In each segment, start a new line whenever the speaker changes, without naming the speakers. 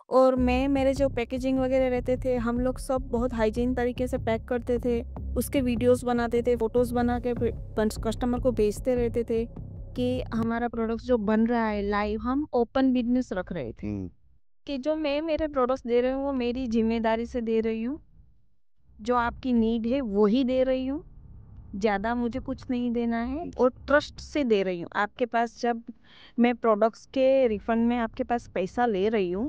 और मेरे जो पैकेजिंग वगैरह रहते थे, हम लोग सब बहुत हाइजीन तरीके से पैक करते थे। उसके वीडियोस बनाते थे, फोटोज़ बना के फिर कस्टमर को भेजते रहते थे कि हमारा प्रोडक्ट जो बन रहा है लाइव, हम ओपन बिज़नेस रख रहे थे कि जो मैं मेरे प्रोडक्ट्स दे रही हूँ वो मेरी ज़िम्मेदारी से दे रही हूँ। जो आपकी नीड है वो ही दे रही हूँ। ज़्यादा मुझे कुछ नहीं देना है और ट्रस्ट से दे रही हूँ। आपके पास जब मैं प्रोडक्ट्स के रिफंड में आपके पास पैसा ले रही हूँ,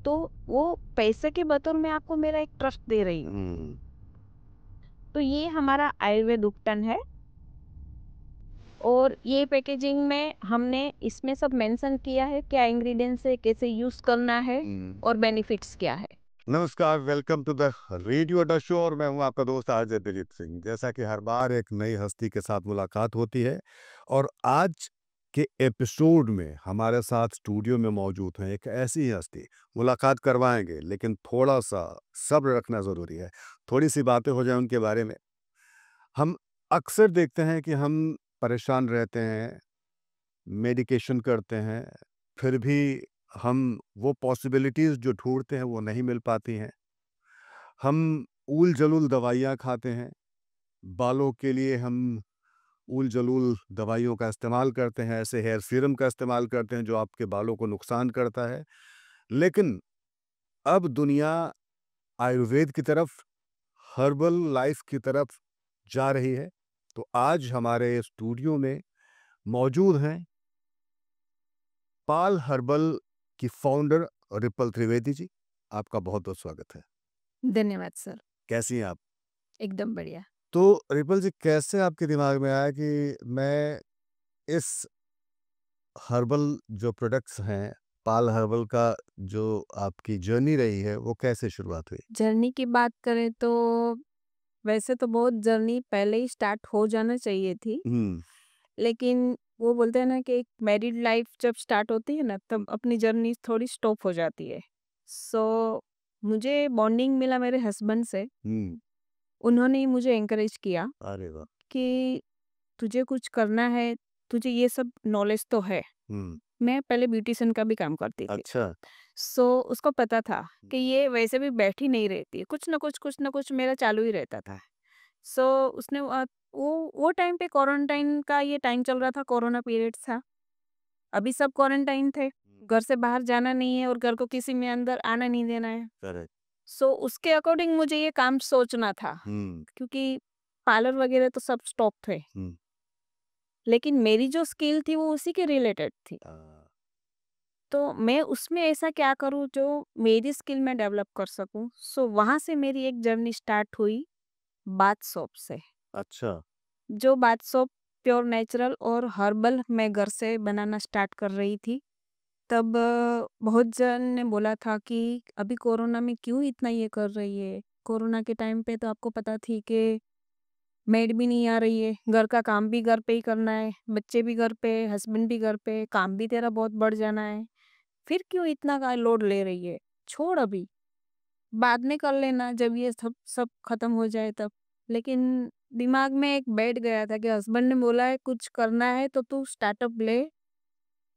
तो वो पैसे के बतौर मैं आपको मेरा एक ट्रस्ट दे रही हूँ। तो ये हमारा आयुर्वेद उपटन है और ये पैकेजिंग में हमने इसमें सब मेंशन किया है क्या इंग्रेडिएंट्स है, कैसे यूज़ करना है और बेनिफिट्स क्या है।
नमस्कार, वेलकम टू द रेडियो अड्डा शो और मैं हूं आपका दोस्त आरजे दिलीप सिंह। जैसा कि हर बार एक नई हस्ती के साथ मुलाकात होती है और आज के एपिसोड में हमारे साथ स्टूडियो में मौजूद हैं एक ऐसी ही हस्ती। मुलाकात करवाएंगे लेकिन थोड़ा सा सब्र रखना ज़रूरी है, थोड़ी सी बातें हो जाए उनके बारे में। हम अक्सर देखते हैं कि हम परेशान रहते हैं, मेडिकेशन करते हैं, फिर भी हम वो पॉसिबिलिटीज़ जो ढूंढते हैं वो नहीं मिल पाती हैं। हम ऊल-जलूल दवाइयाँ खाते हैं, बालों के लिए हम ऊल-जलूल दवाइयों का इस्तेमाल करते हैं, ऐसे हेयर सीरम का इस्तेमाल करते हैं जो आपके बालों को नुकसान करता है। लेकिन अब दुनिया आयुर्वेद की तरफ, हर्बल लाइफ की तरफ जा रही है। तो आज हमारे स्टूडियो में मौजूद हैं पाल हर्बल की फाउंडर रिपल त्रिवेदी जी। आपका बहुत-बहुत स्वागत है।
धन्यवाद सर।
कैसी हैं आप?
एकदम बढ़िया।
तो रिपल जी, कैसे आपके दिमाग में आया कि मैं इस हर्बल जो प्रोडक्ट्स हैं, पाल हर्बल का जो आपकी जर्नी रही है, वो कैसे शुरुआत हुई?
जर्नी की बात करें तो वैसे तो बहुत जर्नी पहले ही स्टार्ट हो जाना चाहिए थी।
हुँ,
लेकिन वो बोलते हैं ना कि एक मैरिड लाइफ जब स्टार्ट होती है ना, तब अपनी जर्नी थोड़ी स्टॉप हो जाती है। सो मुझे बॉन्डिंग मिला मेरे हस्बैंड से।
हुँ।
उन्होंने ही मुझे एनकरेज किया
अरे वाह!
कि तुझे कुछ करना है, तुझे ये सब नॉलेज तो है।
हुँ,
मैं पहले ब्यूटिशियन का भी काम करती थी।
अच्छा।
सो उसको पता था कि ये वैसे भी बैठी नहीं रहती है, कुछ ना कुछ मेरा चालू ही रहता था। सो उसने वो टाइम पे क्वारंटाइन का ये टाइम चल रहा था, कोरोना पीरियड था। अभी सब क्वारंटाइन थे, घर से बाहर जाना नहीं है और घर को किसी में अंदर आना नहीं देना है।
करेक्ट।
सो उसके अकॉर्डिंग मुझे ये काम सोचना था
हुँ,
क्योंकि पार्लर वगैरह तो सब स्टॉप थे।
हुँ।
लेकिन मेरी जो स्किल थी वो उसी के रिलेटेड थी।
अ,
तो मैं उसमें ऐसा क्या करूँ जो मेरी स्किल में डेवलप कर सकूँ। सो वहाँ से मेरी एक जर्नी स्टार्ट हुई बाथ सोप से।
अच्छा।
जो बाथ सोप प्योर नेचुरल और हर्बल मैं घर से बनाना स्टार्ट कर रही थी। तब बहुत जन ने बोला था कि अभी कोरोना में क्यों इतना ये कर रही है। कोरोना के टाइम पे तो आपको पता थी कि मेड भी नहीं आ रही है, घर का काम भी घर पे ही करना है, बच्चे भी घर पे, हस्बैंड भी घर पे, काम भी तेरा बहुत बढ़ जाना है। फिर क्यों इतना का लोड ले रही है? छोड़ अभी, बाद में कर लेना जब ये सब सब खत्म हो जाए तब। लेकिन दिमाग में एक बैठ गया था कि हस्बैंड ने बोला है कुछ करना है तो तू स्टार्टअप ले।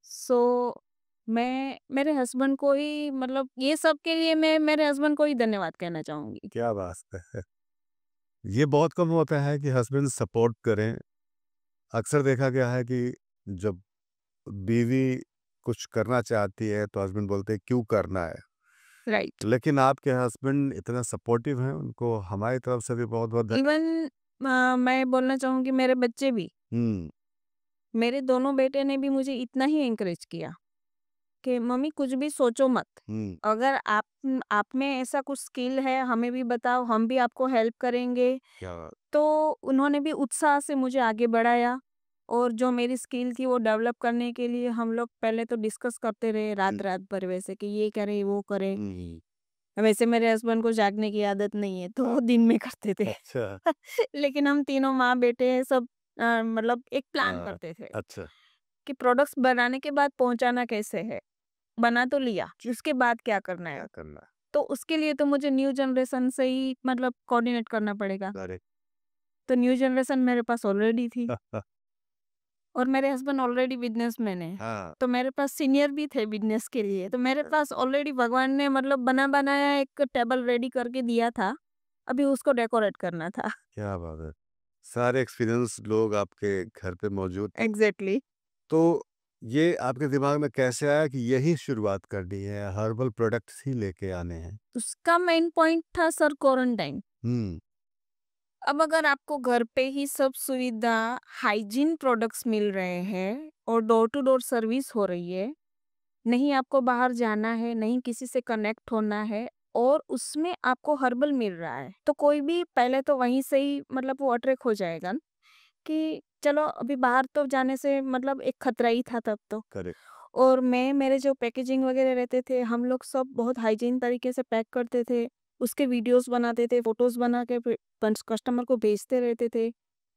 सो मैं मेरे हस्बैंड को ही, मतलब ये सब के लिए मैं मेरे हस्बैंड को ही धन्यवाद कहना चाहूँगी।
क्या बात है! ये बहुत कम होता है कि हस्बैंड सपोर्ट करें। अक्सर देखा गया है कि जब बीवी कुछ करना चाहती है तो हस्बैंड बोलते हैं क्यों करना है।
राइट।
लेकिन आपके हस्बैंड इतना सपोर्टिव हैं, उनको हमारी तरफ से भी बहुत-बहुत
इवन मैं बोलना चाहूँगी मेरे बच्चे भी,
हुँ,
मेरे दोनों बेटे ने भी मुझे इतना ही एनकरेज किया कि मम्मी कुछ भी सोचो मत।
हुँ,
अगर आप में ऐसा कुछ स्किल है हमें भी बताओ, हम भी आपको हेल्प करेंगे।
क्या बात!
तो उन्होंने भी उत्साह से मुझे आगे बढ़ाया और जो मेरी स्किल थी वो डेवलप करने के लिए हम लोग पहले तो डिस्कस करते रहे
हुँ,
रात-रात भर, वैसे कि ये करें, वो करें।
हुँ,
वैसे मेरे हस्बैंड को जागने की आदत नहीं है, तो वो दिन में करते थे।
अच्छा,
लेकिन हम तीनों माँ-बेटे सब मतलब एक प्लान
हाँ,
करते थे
अच्छा,
कि प्रोडक्ट्स बनाने के बाद पहुँचाना कैसे है? बना तो लिया, उसके बाद क्या करना है?
क्या करना है?
तो उसके लिए तो मुझे न्यू जनरेशन से ही मतलब कोऑर्डिनेट करना पड़ेगा।
करेक्ट।
तो न्यू जनरेशन मेरे पास ऑलरेडी थी और मेरे हस्बैंड ऑलरेडी बिजनेसमैन है,
हाँ,
तो मेरे पास सीनियर भी थे बिजनेस के लिए, तो मेरे पास ऑलरेडी भगवान ने मतलब बना बनाया एक टेबल रेडी करके दिया था, अभी उसको डेकोरेट करना था।
क्या बात है! सारे एक्सपीरियंस लोग आपके घर पे मौजूद थे।
एग्जैक्टली।
तो ये आपके दिमाग में कैसे आया कि यही शुरुआत करनी है, हर्बल प्रोडक्ट्स ही लेके आने हैं?
उसका मेन पॉइंट था सर क्वारंटाइन।
हुँ,
अब अगर आपको घर पे ही सब सुविधा, हाइजीन प्रोडक्ट्स मिल रहे हैं और डोर टू डोर सर्विस हो रही है, नहीं आपको बाहर जाना है, नहीं किसी से कनेक्ट होना है और उसमें आपको हर्बल मिल रहा है, तो कोई भी पहले तो वहीं से ही मतलब वो अट्रैक्ट हो जाएगा न, कि चलो अभी बाहर तो जाने से मतलब एक खतरा ही था तब तो।
करेक्ट।
और मैं मेरे जो पैकेजिंग वगैरह रहते थे, हम लोग सब बहुत हाइजीन तरीके से पैक करते थे। उसके वीडियोज़ बनाते थे, फ़ोटोज़ बना के फिर कस्टमर को भेजते रहते थे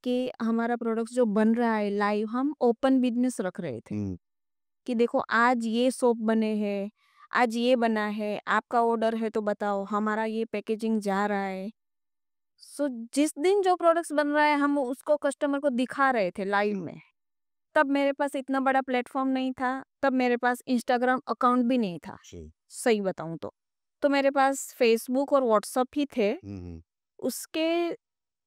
कि हमारा प्रोडक्ट जो बन रहा है लाइव, हम ओपन बिज़नेस रख रहे थे।
हुँ,
कि देखो आज ये सोप बने हैं, आज ये बना है, आपका ऑर्डर है तो बताओ, हमारा ये पैकेजिंग जा रहा है। सो जिस दिन जो प्रोडक्ट्स बन रहा है हम उसको कस्टमर को दिखा रहे थे लाइव में। तब मेरे पास इतना बड़ा प्लेटफ़ॉर्म नहीं था, तब मेरे पास इंस्टाग्राम अकाउंट भी नहीं था,
जी।
सही बताऊँ तो। तो मेरे पास फ़ेसबुक और व्हाट्सएप ही थे,
हुँ, हुँ।
उसके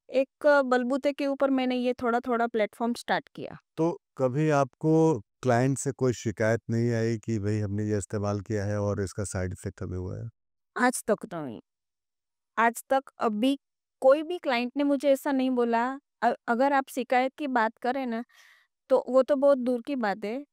एक बलबूते के ऊपर मैंने ये थोड़ा-थोड़ा प्लेटफ़ॉर्म स्टार्ट किया।
तो कभी आपको क्लाइंट से कोई शिकायत नहीं आई कि भई हमने ये इस्तेमाल किया है और इसका साइड इफ़ेक्ट हमें हुआ है?
आज तक तो नहीं। आज तक अभी कोई भी क्लाइंट ने मुझे ऐसा नहीं बोला। अगर आप शिकायत की बात करें ना, तो वो तो बहुत दूर की बात है।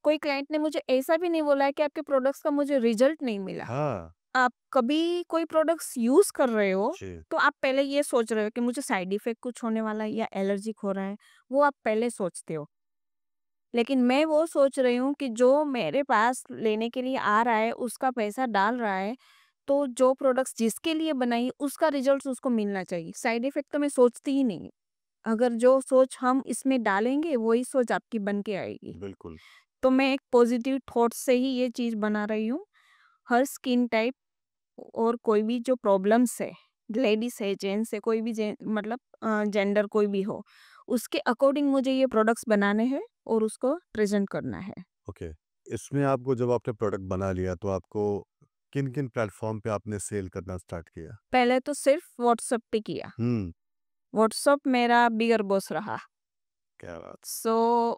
कोई क्लाइंट ने मुझे ऐसा भी नहीं बोला है कि आपके प्रोडक्ट्स का मुझे रिज़ल्ट नहीं मिला।
हाँ,
आप कभी कोई प्रोडक्ट्स यूज़ कर रहे हो,
जी,
तो आप पहले ये सोच रहे हो कि मुझे साइड इफ़ेक्ट कुछ होने वाला है या एलर्जिक हो रहा है, वो आप पहले सोचते हो। लेकिन मैं वो सोच रही हूँ कि जो मेरे पास लेने के लिए आ रहा है, उसका पैसा डाल रहा है, तो जो प्रोडक्ट्स जिसके लिए बनाई, उसका रिज़ल्ट्स उसको मिलना चाहिए। साइड इफ़ेक्ट तो मैं सोचती ही नहीं। अगर जो सोच हम इसमें डालेंगे, वही सोच आपकी बन के आएगी।
बिल्कुल।
तो मैं एक पॉज़िटिव थॉट से ही ये चीज़ बना रही हूँ। हर स्किन टाइप और कोई भी जो प्रॉब्लम्स है, लेडीज़ है, जेंट्स है, कोई भी मतलब जेंडर कोई भी हो, उसके अकॉर्डिंग मुझे ये प्रोडक्ट्स बनाने हैं और उसको प्रेज़ेंट करना है।
ओके। इसमें आपको जब आपने प्रोडक्ट बना लिया तो आपको किन-किन प्लेटफ़ॉर्म पे आपने सेल करना स्टार्ट किया?
पहले तो सिर्फ़ व्हाट्सएप पे किया।
हुँ,
व्हाट्सएप मेरा बिगर बॉस रहा।
क्या बात!
सो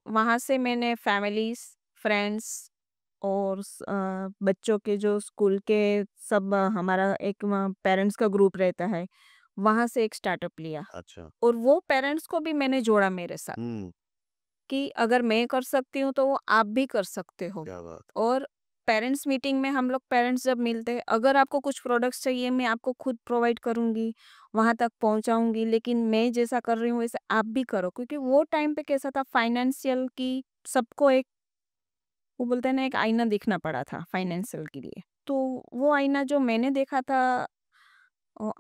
वहाँ से मैंने फैमिलीज़, फ्रेंड्स और बच्चों के जो स्कूल के सब हमारा एक पेरेंट्स का ग्रुप रहता है, वहाँ से एक स्टार्टअप लिया
अच्छा।
और वो पेरेंट्स को भी मैंने जोड़ा मेरे साथ
हुँ,
कि अगर मैं कर सकती हूँ, तो वो आप भी कर सकते हो।
क्या बात!
और पेरेंट्स मीटिंग में हम लोग पेरेंट्स जब मिलते हैं, अगर आपको कुछ प्रोडक्ट्स चाहिए, मैं आपको खुद प्रोवाइड करूँगी, वहाँ तक पहुँचाऊँगी, लेकिन मैं जैसा कर रही हूँ, वैसे आप भी करो। क्योंकि वो टाइम पे कैसा था फाइनेंशियल की सबको एक वो बोलते हैं ना एक आईना देखना पड़ा था फाइनेंशियल के लिए। तो वो आईना जो मैंने देखा था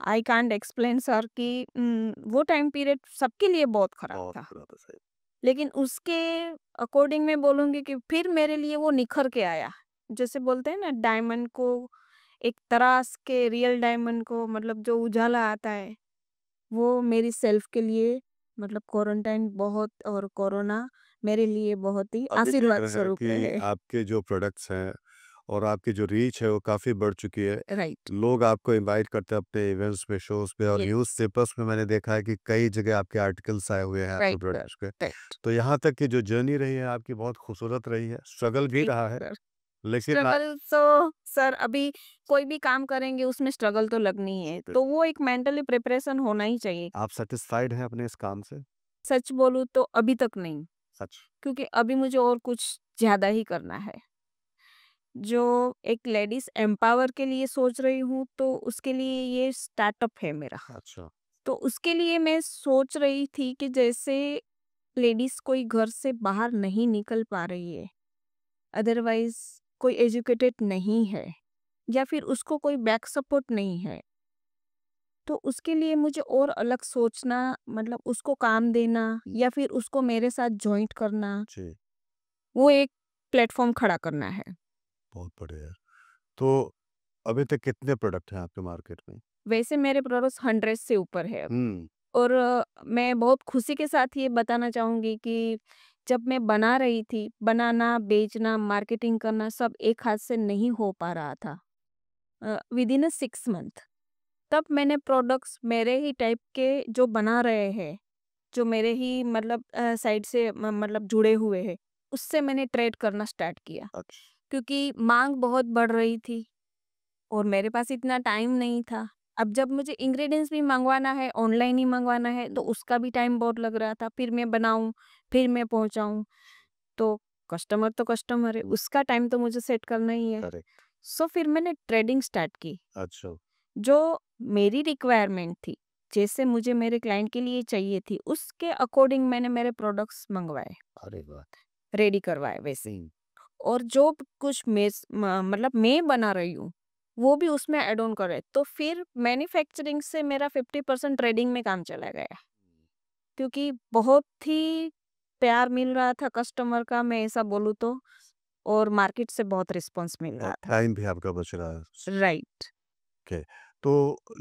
आई कांट एक्सप्लेन सर कि वो टाइम पीरियड सबके लिए बहुत खराब
बहुत
था।
बुरा था सही।
लेकिन उसके अकॉर्डिंग मैं बोलूँगी कि फिर मेरे लिए वो निखर के आया। जैसे बोलते हैं ना डायमंड को एक तराश के रियल डायमंड को मतलब जो उजाला आता है, वो मेरी सेल्फ के लिए मतलब क्वारंटाइन बहुत और कोरोना मेरे लिए बहुत ही
अभी देख
आशीर्वाद
रहे हैं
स्वरूप
कि
रहे।
आपके जो प्रोडक्ट्स हैं और आपकी जो रीच है वो काफ़ी बढ़ चुकी है।
राइट।
लोग आपको इनवाइट करते हैं अपने इवेंट्स पे, शोज़ पे और
यस।
न्यूज़पेपर्स में मैंने देखा है कि कई जगह आपके आर्टिकल्स आए हुए हैं आपके
राइट सर।
प्रोडक्ट्स के।
राइट।
तो यहाँ तक की जो जर्नी रही है आपकी बहुत खूबसूरत रही है, स्ट्रगल भी
थैंक
रहा
यू
है,
सर।
लेकिन
स्ट्रगल तो सर अभी कोई भी काम करेंगे उसमें स्ट्रगल तो लगनी है। तो वो एक मेंटली प्रिपरेशन होना ही चाहिए।
आप सैटिस्फाइड हैं अपने इस काम से?
सच बोलूँ तो अभी तक नहीं,
सच।
क्योंकि अभी मुझे और कुछ ज़्यादा ही करना है। जो एक लेडीज़ एम्पावर के लिए सोच रही हूँ, तो उसके लिए ये स्टार्टअप है मेरा।
अच्छा,
तो उसके लिए मैं सोच रही थी कि जैसे लेडीज़ कोई घर से बाहर नहीं निकल पा रही है, अदरवाइज़ कोई एजुकेटेड नहीं है या फिर उसको कोई बैक सपोर्ट नहीं है, तो उसके लिए मुझे और अलग सोचना मतलब उसको काम देना या फिर उसको मेरे साथ जॉइंट करना,
जी,
वो एक प्लेटफ़ॉर्म खड़ा करना है।
बहुत बढ़िया। तो अभी तक कितने प्रोडक्ट हैं आपके मार्केट में?
वैसे मेरे प्रोडक्ट्स 100 से ऊपर है अब।
हुँ,
और मैं बहुत खुशी के साथ ये बताना चाहूँगी कि जब मैं बना रही थी, बनाना, बेचना, मार्केटिंग करना सब एक हाथ से नहीं हो पा रहा था। विदिन अ 6 मंथ तब मैंने प्रोडक्ट्स मेरे ही टाइप के जो बना रहे हैं, जो मेरे ही मतलब साइड से मतलब जुड़े हुए हैं, उससे मैंने ट्रेड करना स्टार्ट किया।
अच्छा।
क्योंकि माँग बहुत बढ़ रही थी और मेरे पास इतना टाइम नहीं था। अब जब मुझे इंग्रीडिएंट्स भी मँगवाना है, ऑनलाइन ही मँगवाना है, तो उसका भी टाइम बहुत लग रहा था। फिर मैं बनाऊँ, फिर मैं पहुँचाऊँ, तो कस्टमर तो कस्टमर है, उसका टाइम तो मुझे सेट करना ही है।
करेक्ट।
सो फिर मैंने ट्रेडिंग स्टार्ट की,
अच्छा।
जो मेरी रिक्वायरमेंट थी, जैसे मुझे मेरे क्लाइंट के लिए चाहिए थी, उसके अकॉर्डिंग मैंने मेरे प्रोडक्ट्स मँगवाए,
अरे वाह!
रेडी करवाए वैसे।
हुँ।
और जो कुछ मतलब मैं बना रही हूँ, वो भी उसमें ऐड ऑन करे, तो फिर मैन्युफैक्चरिंग से मेरा 50% ट्रेडिंग में काम चला गया। क्योंकि बहुत ही प्यार मिल रहा था कस्टमर का, मैं ऐसा बोलूँ तो, और मार्केट से बहुत रिस्पॉन्स मिल
और
रहा था।
टाइम भी आपका बच रहा है।
राइट।
ओके। तो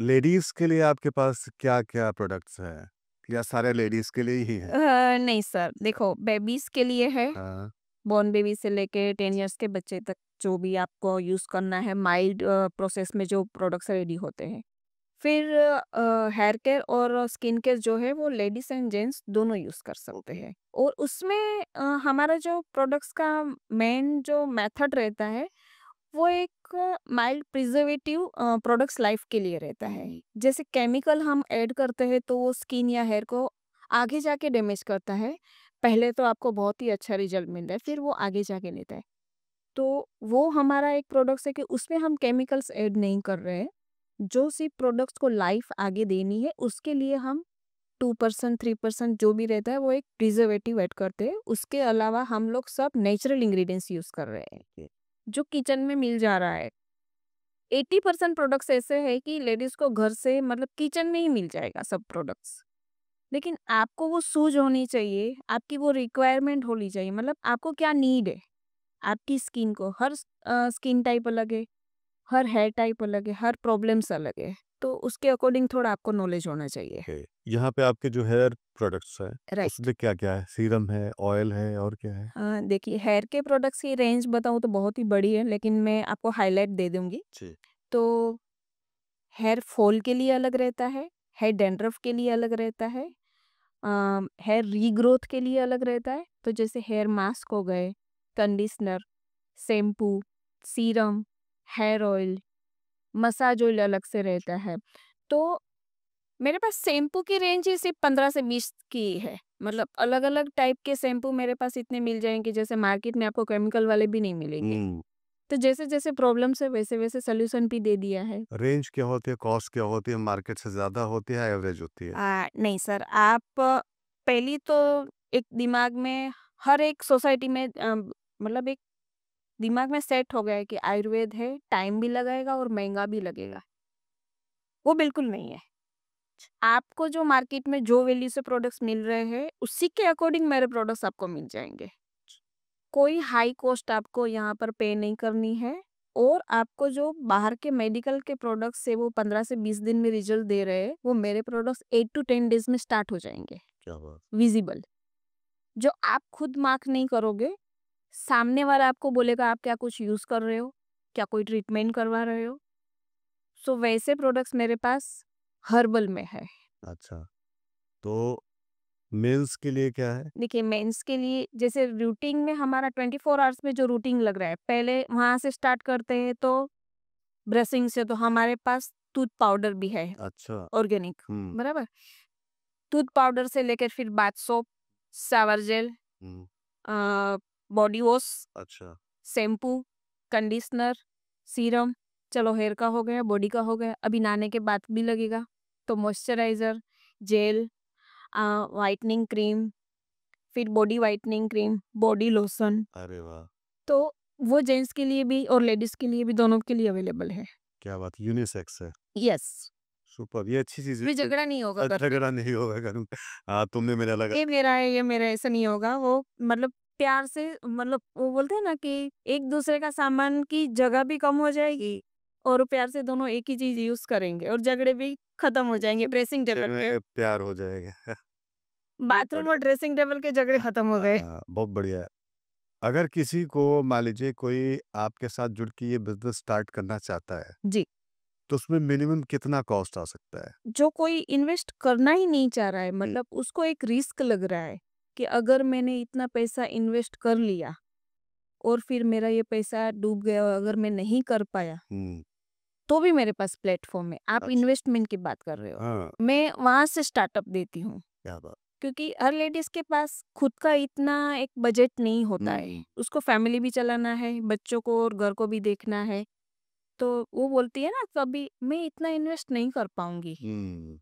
लेडीज़ के लिए आपके पास क्या-क्या प्रोडक्ट्स हैं? या सारे लेडीज़ के लिए ही हैं?
नहीं सर, देखो बेबीज़ के लिए है,
हाँ।
बॉर्न बेबी से लेके 10 इयर्स के बच्चे तक जो भी आपको यूज़ करना है, माइल्ड प्रोसेस में जो प्रोडक्ट्स रेडी होते हैं। फिर हेयर केयर और स्किन केयर जो है वो लेडीज़ एंड जेंट्स दोनों यूज़ कर सकते
ओके।
हैं। और उसमें हमारा जो प्रोडक्ट्स का मेन जो मेथड रहता है, वो एक माइल्ड प्रिजर्वेटिव प्रोडक्ट्स लाइफ के लिए रहता है।
हुँ।
जैसे केमिकल हम ऐड करते हैं तो वो स्किन या हेयर को आगे जाके डैमेज करता है। पहले तो आपको बहुत ही अच्छा रिजल्ट मिल रहा है, फिर वो आगे जाके लेता है। तो वो हमारा एक प्रोडक्ट्स है कि उसमें हम केमिकल्स ऐड नहीं कर रहे हैं। जो सी प्रोडक्ट्स को लाइफ आगे देनी है, उसके लिए हम 2% 3% जो भी रहता है वो एक प्रिजर्वेटिव ऐड करते हैं। उसके अलावा हम लोग सब नेचुरल इंग्रेडिएंट्स यूज़ कर रहे हैं,
ओके।
जो किचन में मिल जा रहा है। 80% प्रोडक्ट्स ऐसे हैं कि लेडीज़ को घर से मतलब किचन में ही मिल जाएगा सब प्रोडक्ट्स। लेकिन आपको वो सूझ होनी चाहिए, आपकी वो रिक्वायरमेंट होनी चाहिए, मतलब आपको क्या नीड है, आपकी स्किन को। हर स्किन टाइप अलग है, हर हेयर टाइप अलग है, हर प्रॉब्लम्स अलग है। तो उसके अकॉर्डिंग थोड़ा आपको नॉलेज होना चाहिए।
ओके। यहाँ पे आपके जो हेयर प्रोडक्ट्स हैं,
राइट।
उसमें क्या-क्या है? सीरम है, ऑयल है और क्या है?
देखिए हेयर के प्रोडक्ट्स की रेंज बताऊँ तो बहुत ही बड़ी है, लेकिन मैं आपको हाइलाइट दे दूँगी।
जी।
तो हेयर फॉल के लिए अलग रहता है, हेयर डैंड्रफ के लिए अलग रहता है, हेयर रीग्रोथ के लिए अलग रहता है। तो जैसे हेयर मास्क हो गए, conditioner, shampoo, serum, hair oil, massage oil अलग से रहता है। तो मेरे पास शैम्पू की रेंज ही सिर्फ 15 से 20 की है। मतलब अलग-अलग टाइप के शैम्पू मेरे पास इतने मिल जाएँगे, जैसे मार्केट में आपको केमिकल वाले भी नहीं मिलेंगे।
हुँ।
तो जैसे-जैसे प्रॉब्लम्स है वैसे-वैसे सॉल्यूशन भी दे दिया है।
रेंज क्या होती है, कॉस्ट क्या होती है, मार्केट से ज़्यादा होती है, एवरेज होती है?
नहीं सर, आप पहली तो एक दिमाग में हर एक सोसाइटी में मतलब एक दिमाग में सेट हो गया है कि आयुर्वेद है, टाइम भी लगाएगा और महँगा भी लगेगा। वो बिल्कुल नहीं है। आपको जो मार्केट में जो वैल्यू से प्रोडक्ट्स मिल रहे हैं, उसी के अकॉर्डिंग मेरे प्रोडक्ट्स आपको मिल जाएँगे। कोई हाई कॉस्ट आपको यहाँ पर पे नहीं करनी है, और आपको जो बाहर के मेडिकल के प्रोडक्ट्स से वो 15 से 20 दिन में रिजल्ट दे रहे हैं, वो मेरे प्रोडक्ट्स 8 टू 10 डेज़ में स्टार्ट हो जाएँगे,
क्या बात!
विज़िबल। जो आप खुद मार्क नहीं करोगे, सामने वाला आपको बोलेगा आप क्या कुछ यूज़ कर रहे हो? क्या कोई ट्रीटमेंट करवा रहे हो? सो वैसे प्रोडक्ट्स मेरे पास हर्बल में है।
अच्छा, तो मेल्स के लिए क्या है?
देखिए मेंस के लिए जैसे रूटीन में हमारा 24 आवर्स में जो रूटीन लग रहा है, पहले वहाँ से स्टार्ट करते हैं तो ब्रशिंग से, तो हमारे पास टूथ पाउडर भी है,
अच्छा।
ऑर्गेनिक,
हुँ।
बराबर? टूथ पाउडर से लेकर फिर बाथ सोप, शावर जेल,
हुँ।
अ, बॉडी वॉश,
अच्छा।
शैम्पू, कंडीशनर, सीरम, चलो हेयर का हो गया, बॉडी का हो गया, अभी नहाने के बाद भी लगेगा, तो मॉइस्चराइज़र, जेल, व्हाइटनिंग क्रीम, फिर body whitening cream, body lotion.
अरे वाह!
तो वो जेंट्स के लिए भी और लेडीज़ के लिए भी, दोनों के लिए अवेलेबल है।
क्या बात! यूनिसेक्स है।
Yes,
superb! ये अच्छी चीज़ है
फिर
कि
झगड़ा नहीं होगा घर पे।
झगड़ा नहीं होगा घर में। हाँ, तुमने मेरा लगा
ये मेरा है, ये मेरा है, ऐसा नहीं होगा। वो मतलब प्यार से, मतलब वो बोलते हैं ना कि एक-दूसरे का सामान की जगह भी कम हो जाएगी और प्यार से दोनों एक ही चीज़ यूज़ करेंगे और झगड़े भी खत्म हो जाएँगे ड्रेसिंग टेबल पे।
में प्यार हो जाएगा।
बाथरूम और ड्रेसिंग टेबल के झगड़े खत्म हो गए।
बहुत बढ़िया है। अगर किसी को मान लीजिए कोई आपके साथ जुड़ के ये बिज़नेस स्टार्ट करना चाहता है,
जी।
तो उसमें मिनिमम कितना कॉस्ट आ सकता है?
जो कोई इन्वेस्ट करना ही नहीं चाह रहा है, मतलब उसको एक रिस्क लग रहा है कि अगर मैंने इतना पैसा इन्वेस्ट कर लिया और फिर मेरा ये पैसा डूब गया और अगर मैं नहीं कर पाया,
हुँ,
तो भी मेरे पास प्लेटफ़ॉर्म है। आप
अच्छा।
इन्वेस्टमेंट की बात कर रहे हो।
हाँ,
मैं वहाँ से स्टार्टअप देती हूँ,
क्या बात!
क्योंकि हर लेडीज़ के पास खुद का इतना एक बजट नहीं होता है।
हुँ,
उसको फैमिली भी चलाना है, बच्चों को और घर को भी देखना है। तो वो बोलती है ना, कभी मैं इतना इन्वेस्ट नहीं कर पाऊँगी।
हुँ,